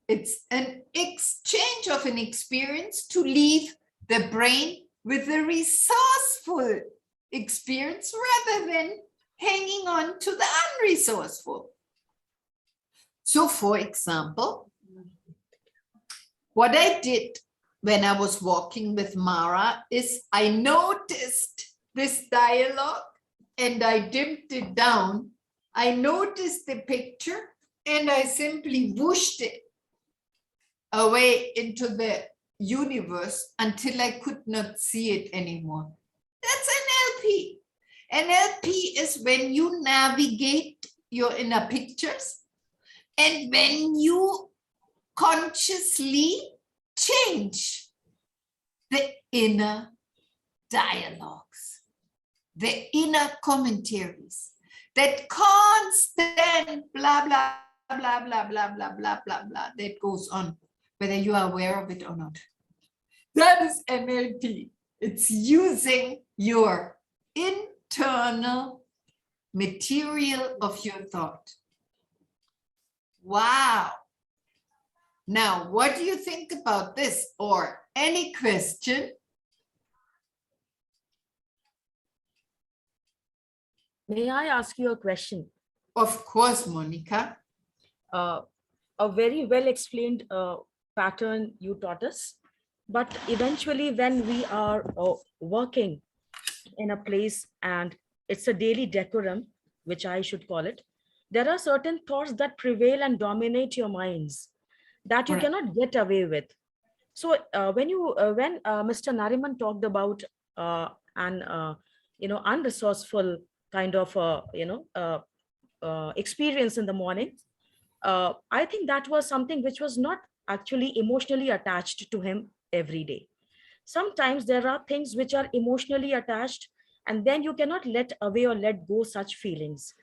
It's an exchange of an experience to leave the brain with a resourceful experience rather than hanging on to the unresourceful. So, for example, what I did when I was walking with Mara is I noticed this dialogue and I dimmed it down. I noticed the picture and I simply whooshed it away into the universe until I could not see it anymore. That's NLP. NLP is when you navigate your inner pictures and when you consciously change the inner dialogues, the inner commentaries that constant blah, blah, blah, blah, blah, blah, blah, blah, blah, that goes on, whether you are aware of it or not. That is NLP. It's using your internal material of your thought. Wow. Now, what do you think about this? Or any question?
May I ask you a question?
Of course, Monica.
A very well explained pattern you taught us. But eventually when we are working in a place and it's a daily decorum, which I should call it, there are certain thoughts that prevail and dominate your minds that you cannot get away with. So when Mr. Nariman talked about an unresourceful kind of experience in the morning, I think that was something which was not actually emotionally attached to him every day. Sometimes there are things which are emotionally attached, and then you cannot let away or let go such feelings.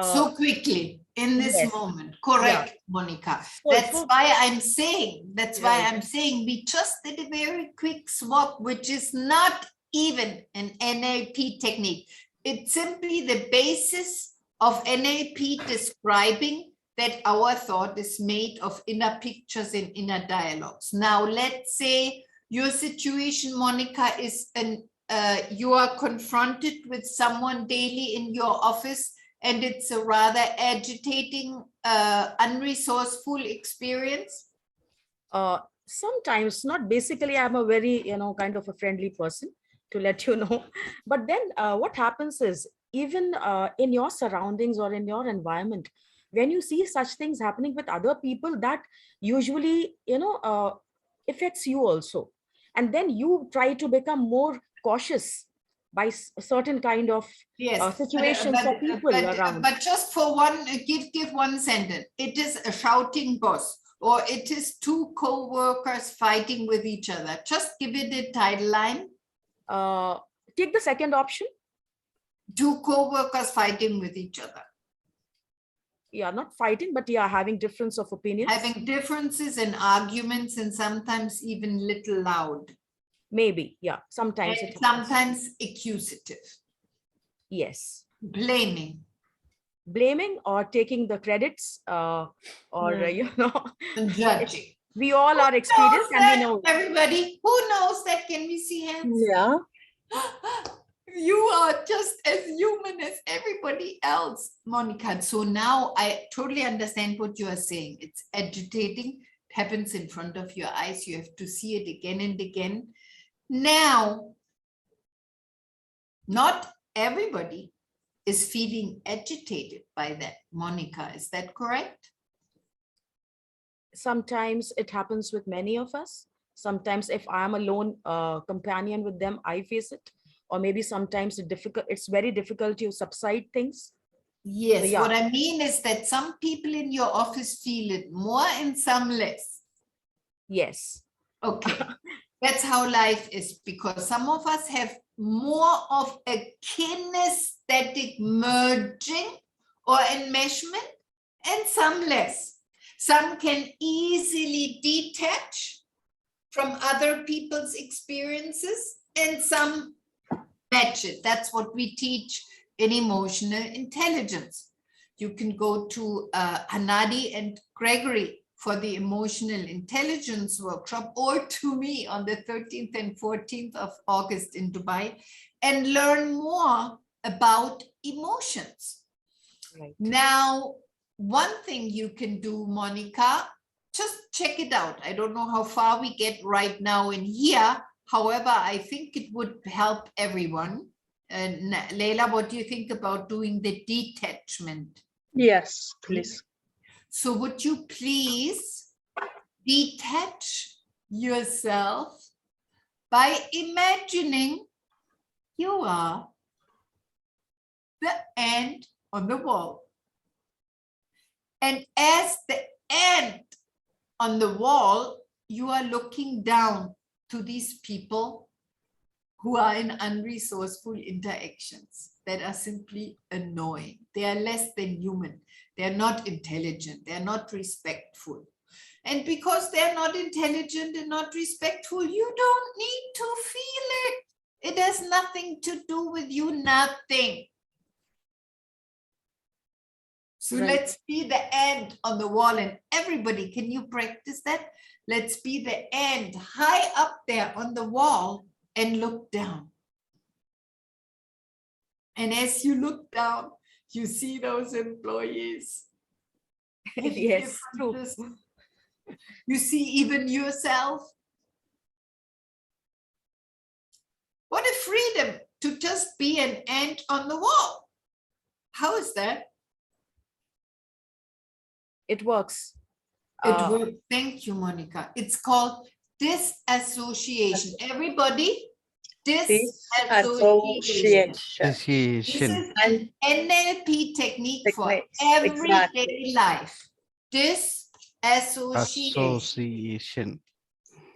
So quickly in this
yes.
moment, correct, yeah. Monica. That's why I'm saying, we just did a very quick swap, which is not even an NLP technique. It's simply the basis of NLP describing that our thought is made of inner pictures and inner dialogues. Now, let's say your situation, Monica, is you are confronted with someone daily in your office, and it's a rather agitating, unresourceful experience?
Sometimes, not basically. I'm a very, kind of a friendly person, to let you know. But then what happens is, even in your surroundings or in your environment, when you see such things happening with other people, that usually, affects you also. And then you try to become more cautious by a certain kind of situations or people around.
But just for one, give one sentence. It is a shouting boss, or it is two co-workers fighting with each other. Just give it a title line.
Take the second option.
Two co-workers fighting with each other.
Yeah, not fighting, but yeah, having difference of opinions.
Having differences and arguments, and sometimes even little loud.
Maybe, yeah, sometimes.
And sometimes accusative.
Yes.
Blaming.
Blaming or taking the credits
judging.
We all are experienced and we know.
Everybody, who knows that? Can we see hands?
Yeah.
You are just as human as everybody else, Monica. So now I totally understand what you are saying. It's agitating. It happens in front of your eyes. You have to see it again and again. Now, not everybody is feeling agitated by that, Monica. Is that correct?
Sometimes it happens with many of us. Sometimes if I'm a lone companion with them, I face it. Or maybe sometimes it's very difficult to subside things.
Yes, so, yeah. What I mean is that some people in your office feel it more and some less.
Yes.
Okay, that's how life is, because some of us have more of a kinesthetic merging or enmeshment, and some less. Some can easily detach from other people's experiences, and some match it. That's what we teach in emotional intelligence. You can go to Hanadi and Gregory for the emotional intelligence workshop, or to me on the 13th and 14th of August in Dubai, and learn more about emotions.
Right.
Now, one thing you can do, Monica, just check it out. I don't know how far we get right now in here. However, I think it would help everyone. And Layla, what do you think about doing the detachment?
Yes, please.
So would you please detach yourself by imagining you are the ant on the wall. And as the ant on the wall, you are looking down to these people who are in unresourceful interactions that are simply annoying. They are less than human. They are not intelligent. They are not respectful. And because they're not intelligent and not respectful, you don't need to feel it. It has nothing to do with you, nothing. So
Right.
let's be the ant on the wall, and everybody, can you practice that? Let's be the ant high up there on the wall and look down. And as you look down, you see those employees.
Yes, true.
You see even yourself. What a freedom to just be an ant on the wall. How is that?
It works.
It works. Thank you, Monica. It's called disassociation. Everybody, disassociation. This
Association.
is an NLP technique for
Techniques,
everyday
exactly.
life. Disassociation.
Association.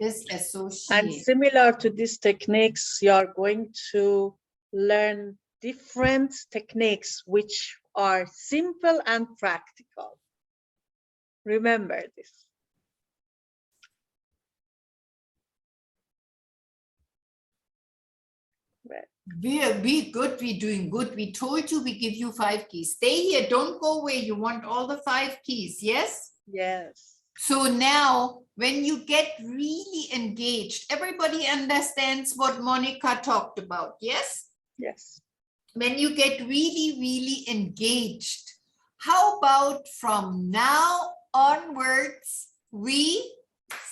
And
Disassociation.
similar to these techniques, you are going to learn different techniques which are simple and practical. Remember this.
Be good, we're doing good. We told you we give you 5 keys. Stay here, don't go away. You want all the 5 keys, yes?
Yes.
So now, when you get really engaged, everybody understands what Monica talked about, yes?
Yes.
When you get really, really engaged, how about from now onwards, we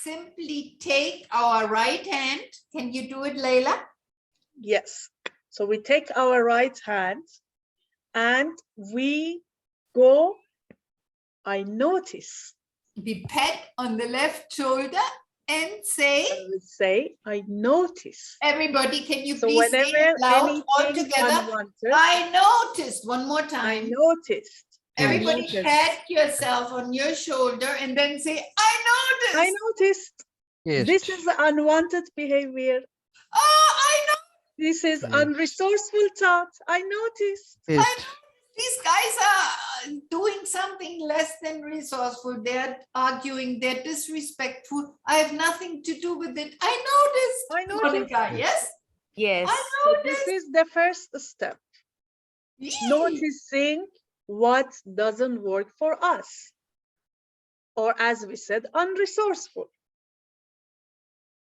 simply take our right hand. Can you do it, Layla?
Yes. So we take our right hand and we go, I notice.
We pat on the left shoulder and say,
And we say, I notice.
everybody, can you
So
please say
whenever
it loud all
anything
together?
unwanted,
I noticed. One more
I
time.
noticed.
Everybody
noticed.
pat yourself on your shoulder and then say, I noticed.
I noticed.
Yes.
This is unwanted behavior.
Oh, I know.
This is
Yes.
unresourceful thought. I noticed.
Yes.
These guys are doing something less than resourceful. They're arguing, they're disrespectful. I have nothing to do with it. I noticed.
I noticed.
Monica, yes?
Yes.
I
So
noticed.
this is the first step.
Yee.
Noticing what doesn't work for us. Or as we said, unresourceful.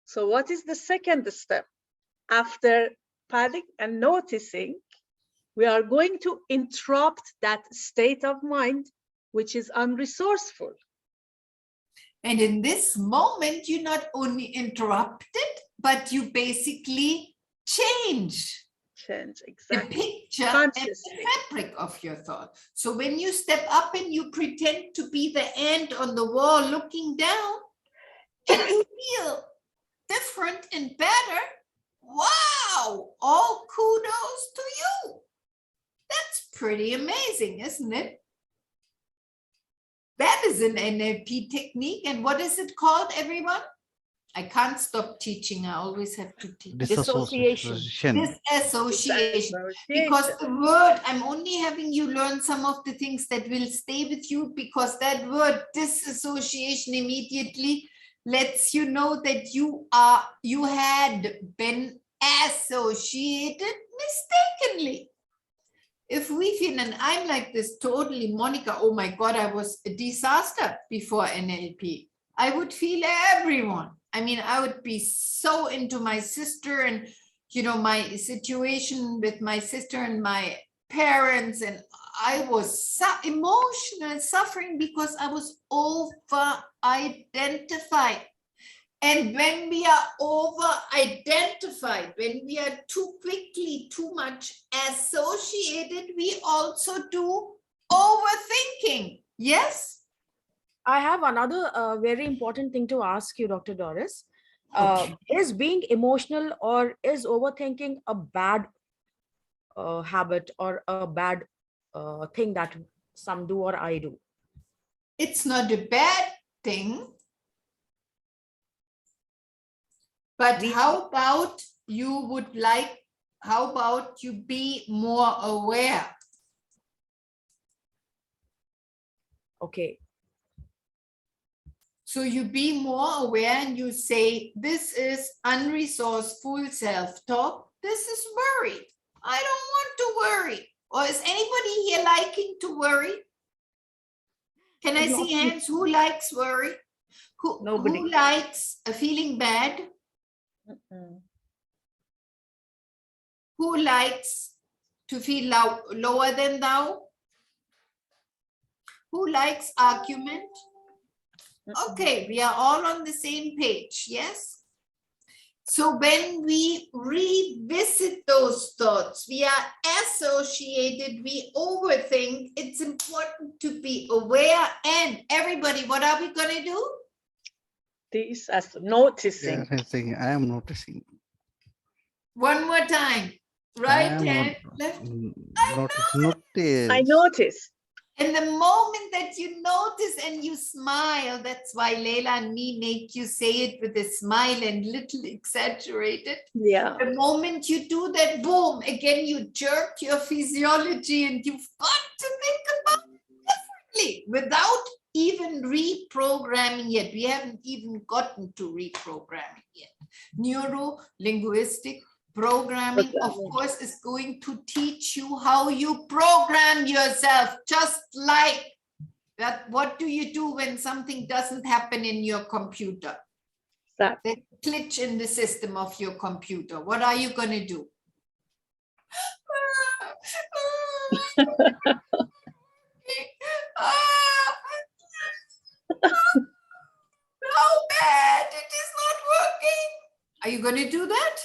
So what is the second step? After padding and noticing, we are going to interrupt that state of mind, which is unresourceful.
And in this moment, you not only interrupt it, but you basically change
Change,
the
exactly.
picture and the
Consciously.
fabric of your thought. So when you step up and you pretend to be the ant on the wall looking down, and you feel different and better, wow, all kudos to you. That's pretty amazing, isn't it? That is an NLP technique. And what is it called, everyone? I can't stop teaching. I always have to teach.
Dissociation.
Disassociation. Because the word, I'm only having you learn some of the things that will stay with you, because that word disassociation immediately lets you know that you had been associated mistakenly. If we feel, and I'm like this totally, Monica, oh my God, I was a disaster before NLP. I would feel everyone. I mean, I would be so into my sister and, you know, my situation with my sister and my parents. And I was emotional suffering because I was over-identified. And when we are over-identified, when we are too quickly, too much associated, we also do overthinking. Yes?
I have another very important thing to ask you, Dr. Doris.
Okay.
Is being emotional or is overthinking a bad habit or a bad thing that some do or I do?
It's not a bad thing. But how about you be more aware?
Okay.
So you be more aware and you say, this is unresourceful self-talk. This is worry. I don't want to worry. Or is anybody here liking to worry? Can I see hands? Who likes worry?
Nobody.
Who likes feeling bad? Who likes to feel lower than thou? Who likes argument? Okay, we are all on the same page, yes? So when we revisit those thoughts, we are associated, we overthink, it's important to be aware. And everybody, what are we going to do?
This as noticing.
I am noticing.
One more time. Right hand, left.
Notice.
I notice.
And the moment that you notice and you smile, that's why Layla and me make you say it with a smile and little exaggerated.
Yeah.
The moment you do that, boom, again, you jerk your physiology and you've got to think about it differently without even reprogramming yet. We haven't even gotten to reprogramming yet. Neuro-Linguistic Programming, of course, is going to teach you how you program yourself, just like that. What do you do when something doesn't happen in your computer? The glitch in the system of your computer. What are you going to do? How bad, it is not working. Are you going to do that?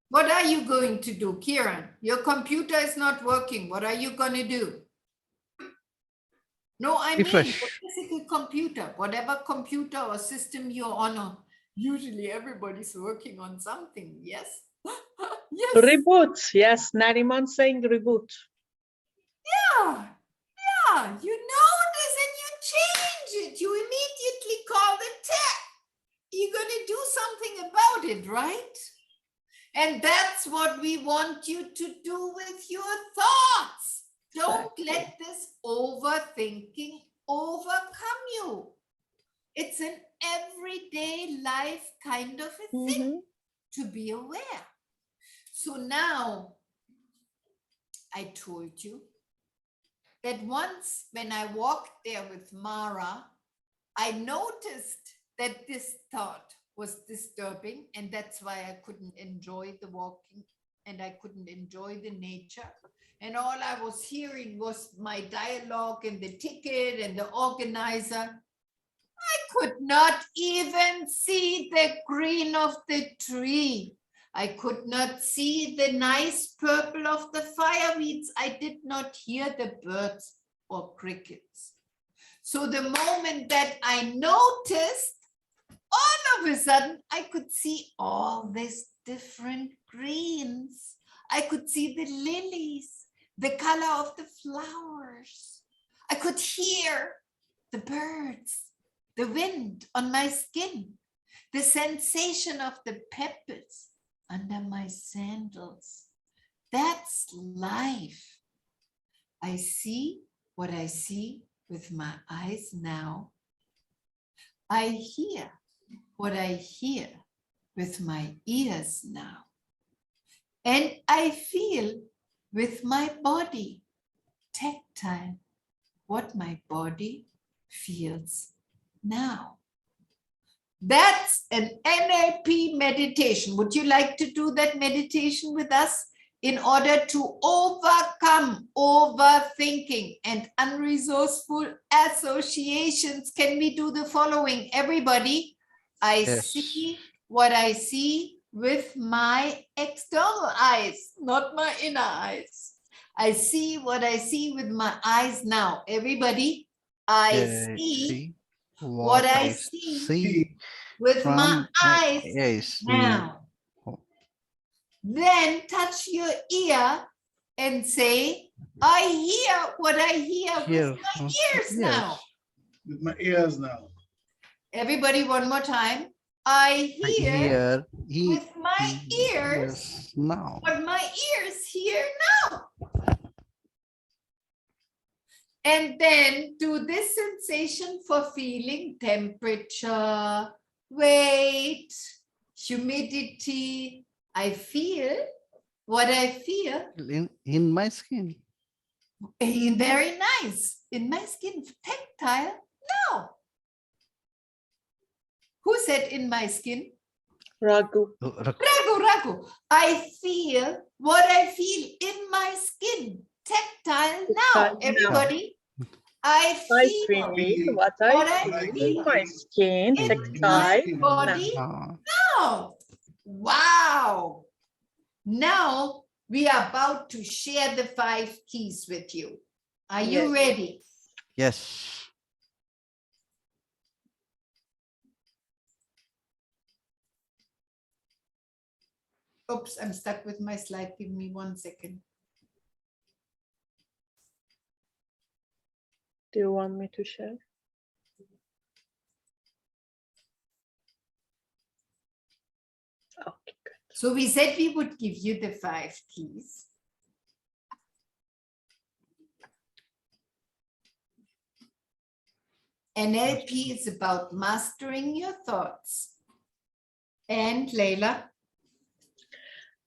What are you going to do, Kiran? Your computer is not working. What are you going to do? No, I mean the physical computer, whatever computer or system you're on. Usually everybody's working on something. Yes. Yes.
Reboot. Yes, Nariman saying reboot.
Yeah. Yeah. You notice and you change it. You immediately call the tech. You're going to do something about it, right? And that's what we want you to do with your thoughts. Don't let this overthinking overcome you. It's an everyday life kind of a thing to be aware. So now I told you that once when I walked there with Mara, I noticed that this thought was disturbing, and that's why I couldn't enjoy the walking and I couldn't enjoy the nature. And all I was hearing was my dialogue and the ticket and the organizer. I could not even see the green of the tree. I could not see the nice purple of the fireweeds. I did not hear the birds or crickets. So the moment that I noticed, all of a sudden, I could see all these different greens. I could see the lilies, the color of the flowers. I could hear the birds. the wind on my skin, the sensation of the pebbles under my sandals. That's life. I see what I see with my eyes now. I hear what I hear with my ears now. And I feel with my body, tactile, what my body feels now. That's an NLP meditation. Would you like to do that meditation with us? In order to overcome overthinking and unresourceful associations, can we do the following? Everybody, I
Yes.
see what I see with my external eyes, not my inner eyes. I see what I see with my eyes now. Everybody, I see what I see with my eyes now. Then touch your ear and say, I hear what I hear with my ears now.
With my ears now.
Everybody, one more time. I hear with my ears
now.
what my ears hear now. And then do this sensation for feeling temperature, weight, humidity. I feel what I feel.
In my skin.
Very nice. In my skin, tactile. No. Who said in my skin?
Raghu.
Raghu. I feel what I feel in my skin. Tactile now. Everybody. I feel
what I feel in my skin. Tactile
body now. Wow. Now we are about to share the 5 keys with you. Are you ready?
Yes.
Oops, I'm stuck with my slide. Give me 1 second.
Do you want me to share? Okay, good.
So we said we would give you the 5 keys. NLP is about mastering your thoughts. And Layla?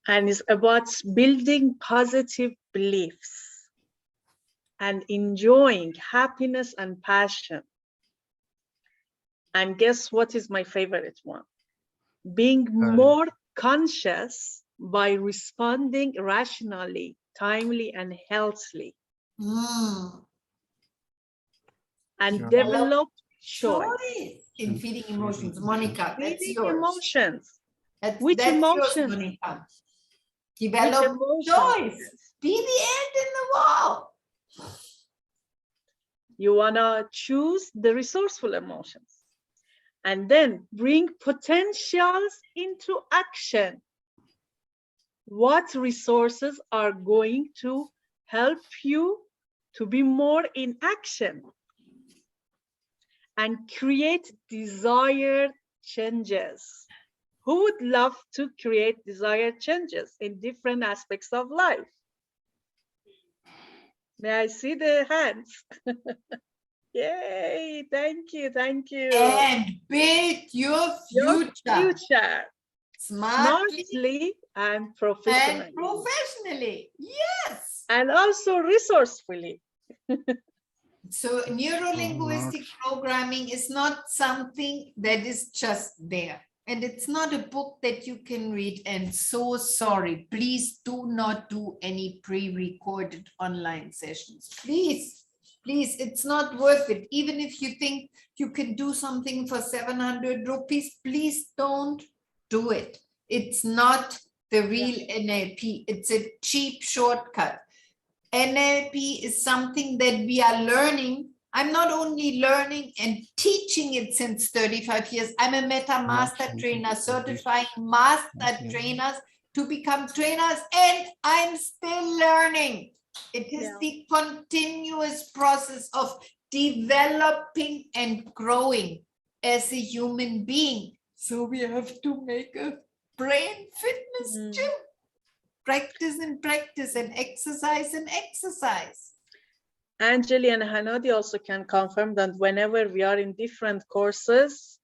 And it's about building positive beliefs and enjoying happiness and passion. And guess what is my favorite one? Being more conscious by responding rationally, timely, and healthily. And develop choice
in feeding emotions. Monica, that's
feeding
yours.
Emotions.
Which emotions? Yours, Monica. Develop choice. Be the end in the wall.
You want to choose the resourceful emotions and then bring potentials into action. What resources are going to help you to be more in action and create desired changes? Who would love to create desired changes in different aspects of life? May I see the hands? Yay, thank you, thank you.
And build your future.
Smartly and professionally.
And professionally, yes.
And also resourcefully.
So neuro-linguistic programming is not something that is just there. And it's not a book that you can read. And so sorry, please do not do any pre-recorded online sessions. Please, it's not worth it. Even if you think you can do something for 700 rupees, please don't do it. It's not the real NLP. It's a cheap shortcut. NLP is something that we are learning. I'm not only learning and teaching it since 35 years. I'm a Meta Master Trainer, certifying master trainers to become trainers, and I'm still learning. It is the continuous process of developing and growing. as a human being. So we have to make a brain fitness gym. Practice and practice and exercise and exercise.
Anjali and Hanadi also can confirm that whenever we are in different courses,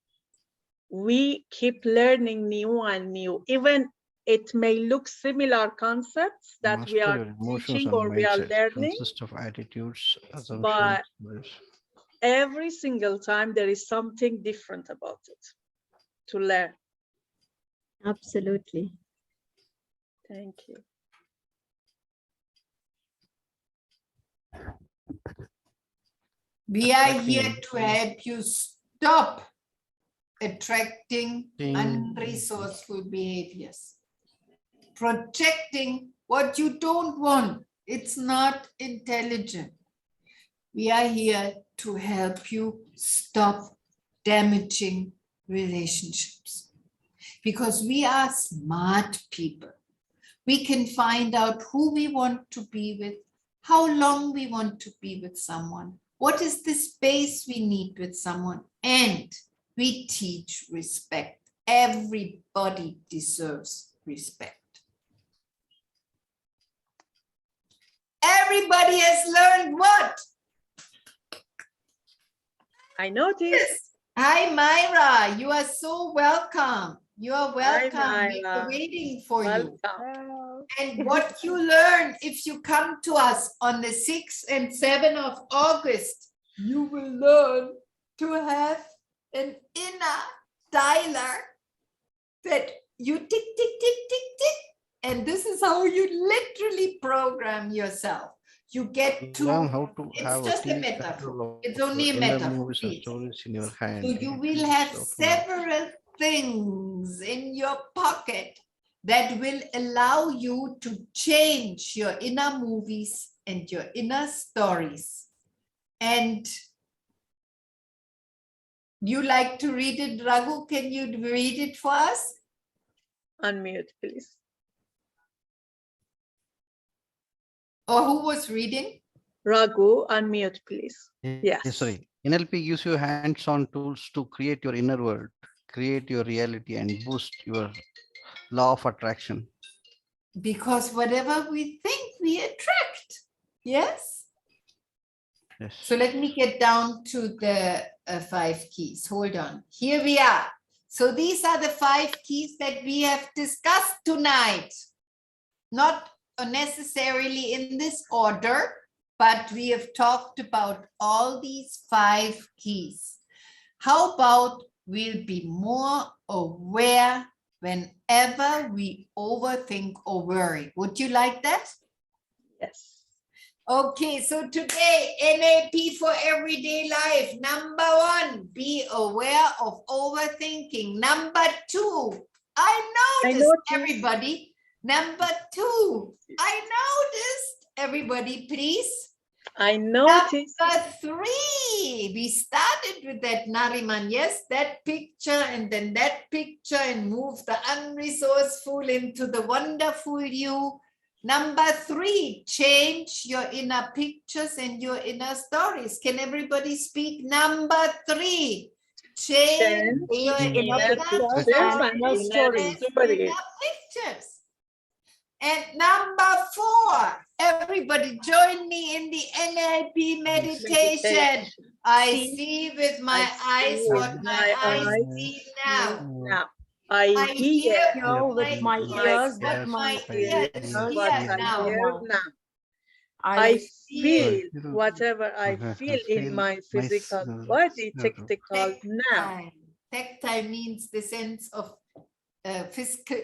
we keep learning new and new. Even it may look similar concepts that we
Master
are
your emotions
teaching
and
or we are
mindset
learning,
consist of attitudes, assumptions.
but
beliefs.
every single time there is something different about it to learn.
Absolutely.
Thank you.
We are here to help you stop attracting unresourceful behaviors, projecting what you don't want. It's not intelligent. We are here to help you stop damaging relationships, because we are smart people. We can find out who we want to be with, how long we want to be with someone, what is the space we need with someone, and we teach respect. Everybody deserves respect. Everybody has learned what?
I noticed.
Hi, Myra. You are so welcome. You are welcome. We
Myra.
are waiting for you.
Welcome.
And what you learn if you come to us on the 6th and 7th of August, you will learn to have an inner dialer that you tick, tick, tick, tick, tick. And this is how you literally program yourself. You get to,
Learn how to
it's
have
just a
clear
metaphor.
control
It's
of
only a
your inner
metaphor,
movies and
please.
stories in your hand.
So you will have several things in your pocket that will allow you to change your inner movies and your inner stories. And you like to read it, Raghu? Can you read it for us?
Unmute, please.
Or who was reading?
Raghu, unmute, please. Yes.
Sorry. NLP gives you hands-on tools to create your inner world, create your reality, and boost your law of attraction.
Because whatever we think, we attract. Yes?
Yes.
So let me get down to the 5 keys. Hold on. Here we are. So these are the 5 keys that we have discussed tonight. Not necessarily in this order, but we have talked about all these 5 keys. How about we'll be more aware whenever we overthink or worry? Would you like that?
Yes.
Okay, so today, NLP for everyday life. Number 1, be aware of overthinking. Number 2, I noticed everybody. Number 2, I noticed everybody, please.
I noticed.
Number 3, we started with that Nariman. Yes, that picture and then that picture, and move the unresourceful into the wonderful you. Number 3, change your inner pictures and your inner stories. Can everybody speak? Number 3, change your inner pictures and
inner stories.
inner pictures. And number 4, everybody join me in the NLP meditation. I see with my eyes what my eyes see now.
I hear
with my ears what my ears hear now.
I feel whatever I feel in my physical body, tactile now.
Tactile means the sense of physical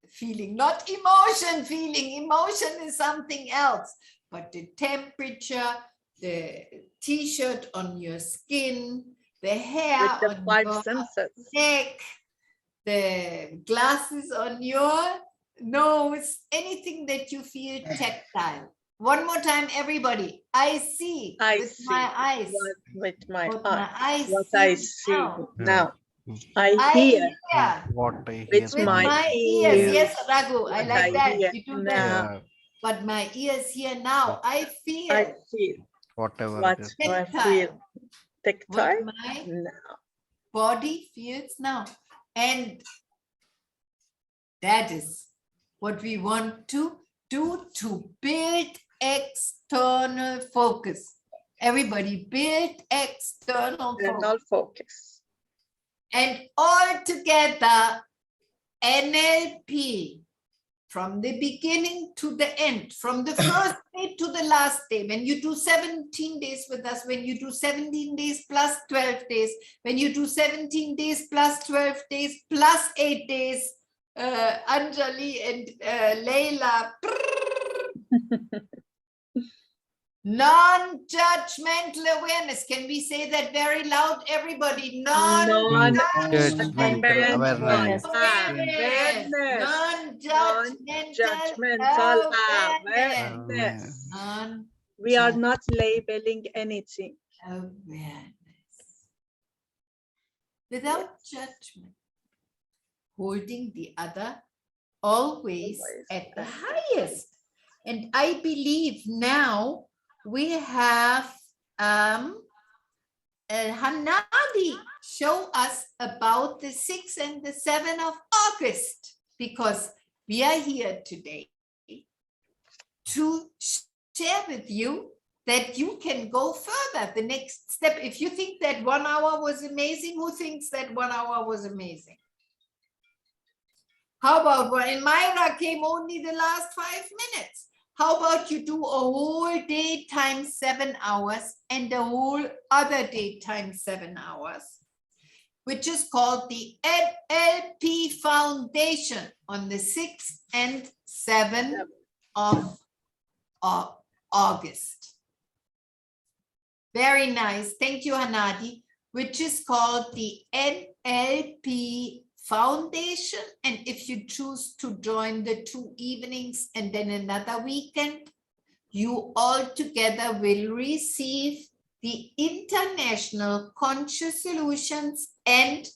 feeling, not emotion feeling. Emotion is something else, but the temperature, the t-shirt on your skin, the hair
with the
on your
senses.
neck, the glasses on your nose, anything that you feel tactile. One more time, everybody. I see with my eyes.
With my
eyes.
What I see now. I hear
what I hear
with my ears. Yes, Raghu, I like that. You do that.
Yeah.
But my ears hear now. I feel.
I feel.
Whatever
What
it is.
I feel. Tactile
What my
now.
body feels now. And that is what we want to do, to build external focus. Everybody build external focus.
Internal focus.
And all together, NLP, from the beginning to the end, from the first day to the last day, when you do 17 days with us, when you do 17 days plus 12 days, when you do 17 days plus 12 days plus 8 days, Anjali and Layla, non-judgmental awareness. Can we say that very loud, everybody?
Non-judgmental
Non-judgmental
awareness.
awareness. Non-judgmental awareness.
We are not labeling anything.
Awareness. Without judgment. Holding the other always at the highest. And I believe now we have Hanadi show us about the 6th and the 7th of August, because we are here today to share with you that you can go further. The next step, if you think that 1 hour was amazing, who thinks that 1 hour was amazing? How about when Myra came only the last 5 minutes? How about you do a whole day times 7 hours and a whole other day times 7 hours, which is called the NLP Foundation on the 6th and 7th of August. Very nice. Thank you, Hanadi, which is called the NLP Foundation. And if you choose to join the 2 evenings and then another weekend, you all together will receive the International Conscious Solutions and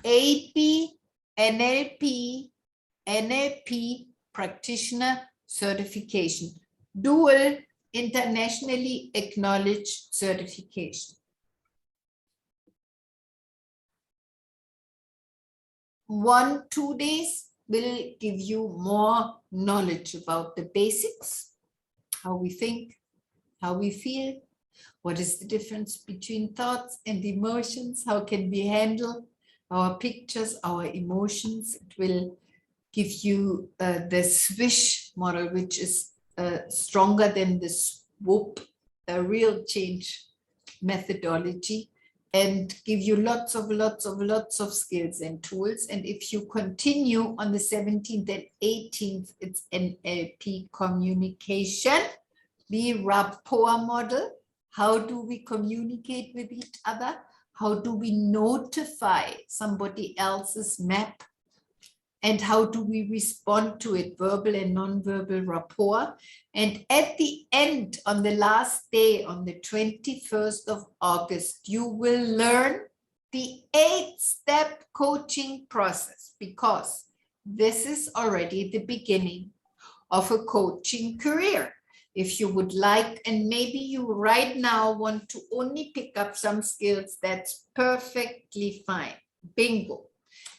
AP NLP Practitioner Certification, dual internationally acknowledged certification. 1-2 days will give you more knowledge about the basics, how we think, how we feel, what is the difference between thoughts and emotions, how can we handle our pictures, our emotions. It will give you the swish model, which is stronger than the swoop, a real change methodology, and give you lots of skills and tools. And if you continue on the 17th and 18th, it's NLP communication, the rapport model. How do we communicate with each other? How do we notify somebody else's map? And how do we respond to it, verbal and non-verbal rapport? And at the end, on the last day, on the 21st of August, you will learn the 8-step coaching process, because this is already the beginning of a coaching career. If you would like, and maybe you right now want to only pick up some skills, that's perfectly fine. Bingo.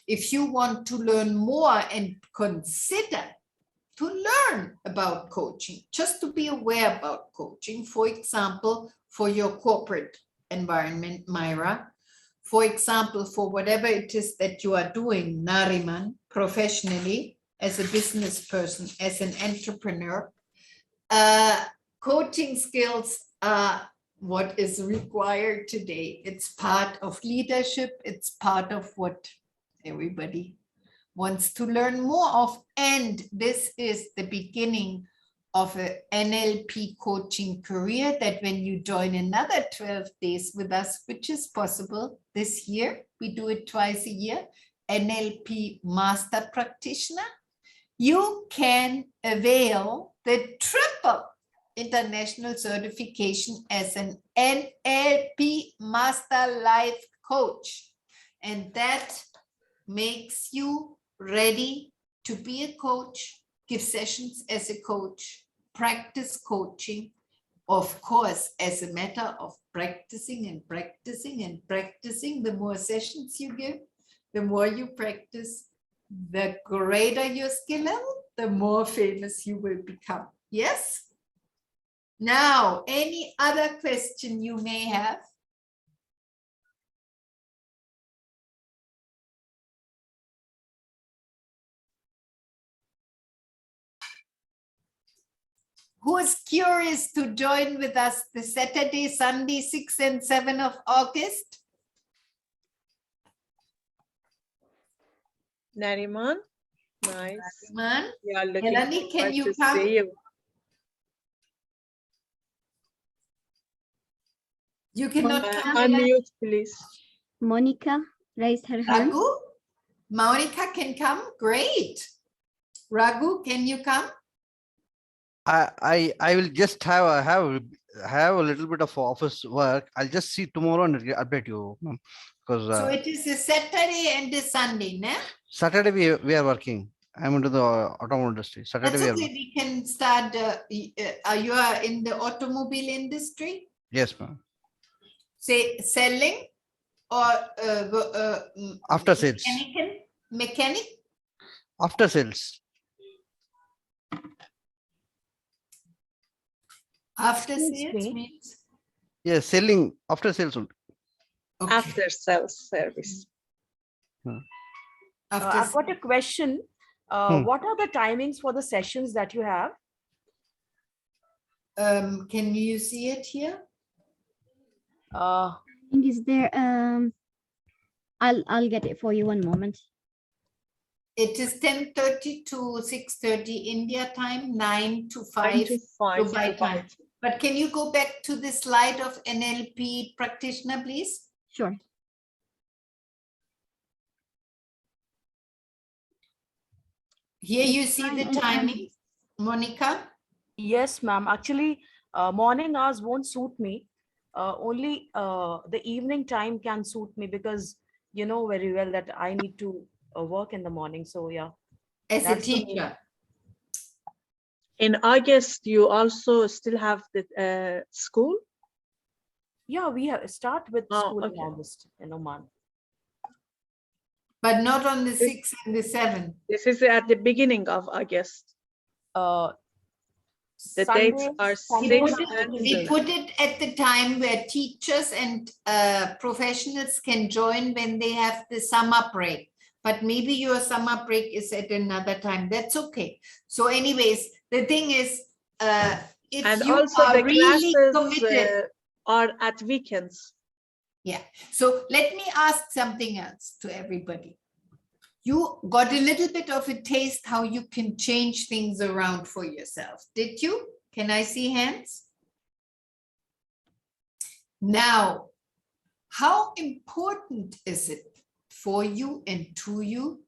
If you want to learn more and consider to learn about coaching, just to be aware about coaching, for example, for your corporate environment, Myra, for example, for whatever it is that you are doing, Nariman, professionally, as a business person, as an entrepreneur, coaching skills are what is required today. It's part of leadership. It's part of what everybody wants to learn more of. And this is the beginning of an NLP coaching career, that when you join another 12 days with us, which is possible this year, we do it twice a year, NLP Master Practitioner, you can avail the triple international certification as an NLP Master Life Coach. And that makes you ready to be a coach, give sessions as a coach, practice coaching, Of course, as a matter of practicing and practicing and practicing, the more sessions you give, the more you practice, the greater your skill level, the more famous you will become. Yes? Now, any other question you may have? Who is curious to join with us the Saturday, Sunday, 6 and 7 of August?
Nariman, nice.
Man,
We are looking
Melanie, can
forward
you
to
come?
see you.
You cannot
Monica?
come. Melanie.
Unmute, please.
Monica raised her hand.
Raghu? Monica can come? Great. Raghu, can you come?
I will just have a little bit of office work. I'll just see tomorrow and update you, ma'am. Because
So it is a Saturday and a Sunday, ne?
Saturday we are working. I'm into the automotive industry. Saturday
That's
we are.
okay. We can start. You are in the automobile industry?
Yes, ma'am.
Say selling or
After sales.
Mechanic?
After sales.
After
Excuse
sales
me.
means?
Yes, selling after sales only.
Okay.
After sales service.
After
I've got a question.
Hmm.
What are the timings for the sessions that you have?
can you see it here?
Is there I'll get it for you, one moment.
It is 10:30 to 6:30 India time, 9 to 5
9 to 5
Dubai
Dubai
time. But can you go back to the slide of NLP practitioner, please?
Sure.
Here you see the
Fine,
timing, Monica.
Yes, ma'am. Actually, morning hours won't suit me. Only the evening time can suit me because you know very well that I need to work in the morning. So yeah.
As a
That's the main-
teacher.
In August, you also still have the school?
Yeah, we have start with
Oh,
school in
okay.
August in Oman.
But not on the
This-
6th and the 7th.
This is at the beginning of August. The dates are
We
6
put, it,
and
we
7.
put it at the time where teachers and professionals can join when they have the summer break. But maybe your summer break is at another time. That's okay. So anyways, the thing is, if
And
you
also
are
the
really
classes
committed,
are at weekends.
yeah. So let me ask something else to everybody. You got a little bit of a taste how you can change things around for yourself. Did you? Can I see hands? Now, how important is it for you and to you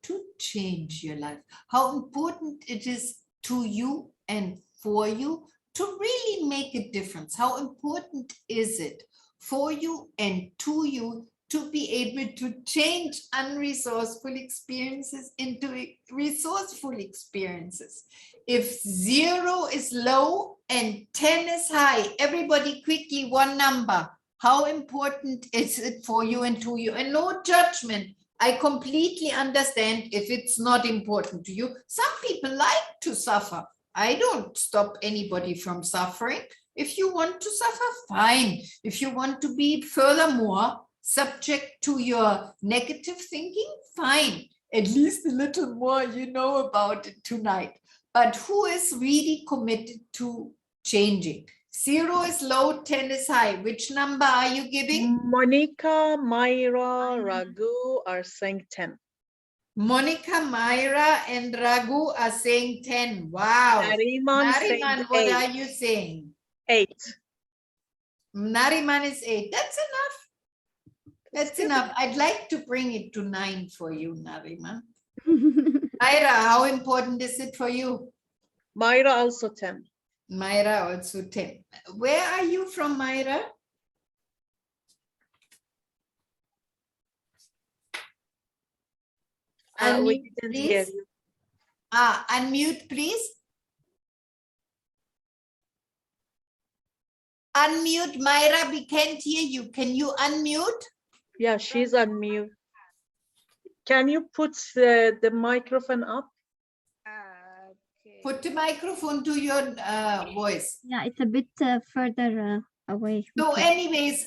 to change your life? How important it is to you and for you to really make a difference? How important is it for you and to you to be able to change unresourceful experiences into resourceful experiences? If 0 is low and 10 is high, everybody quickly one number. How important is it for you and to you? And no judgment. I completely understand if it's not important to you. Some people like to suffer. I don't stop anybody from suffering. If you want to suffer, fine. If you want to be furthermore subject to your negative thinking, fine. At least a little more you know about it tonight. But who is really committed to changing? 0 is low, 10 is high. Which number are you giving?
Monica, Myra, Raghu are saying 10.
Monica, Myra, and Raghu are saying 10. Wow.
Nariman saying
Nariman, what
8.
are you saying?
8.
Nariman is 8. That's enough. That's enough. I'd like to bring it to 9 for you, Nariman. Myra, how important is it for you?
Myra also 10.
Myra also 10. Where are you from, Myra?
We
Unmute,
didn't hear
please.
you.
Unmute, please. unmute? Myra, we can't hear you. Can you unmute?
Yeah, she's on mute. Can you put the microphone up?
Put the microphone to your voice.
Yeah, it's a bit further away.
So
Okay.
anyways,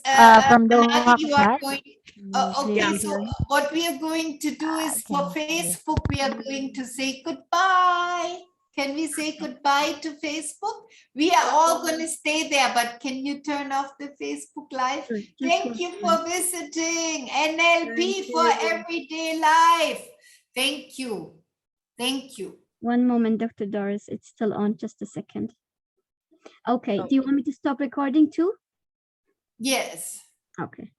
From the
now you are
chat.
going,
Clearly
okay, so
heard.
what we are going to do is for Facebook, we are going to say goodbye. Can we say goodbye to Facebook? We are all going to stay there, but can you turn off the Facebook Live?
Sure, just
Thank
one
you
second.
for visiting NLP
Thank
for
you.
Everyday Life. Thank you. Thank you.
One moment, Dr. Doris. It's still on. Just a second. Okay. Do you want me to stop recording too?
Yes.
Okay.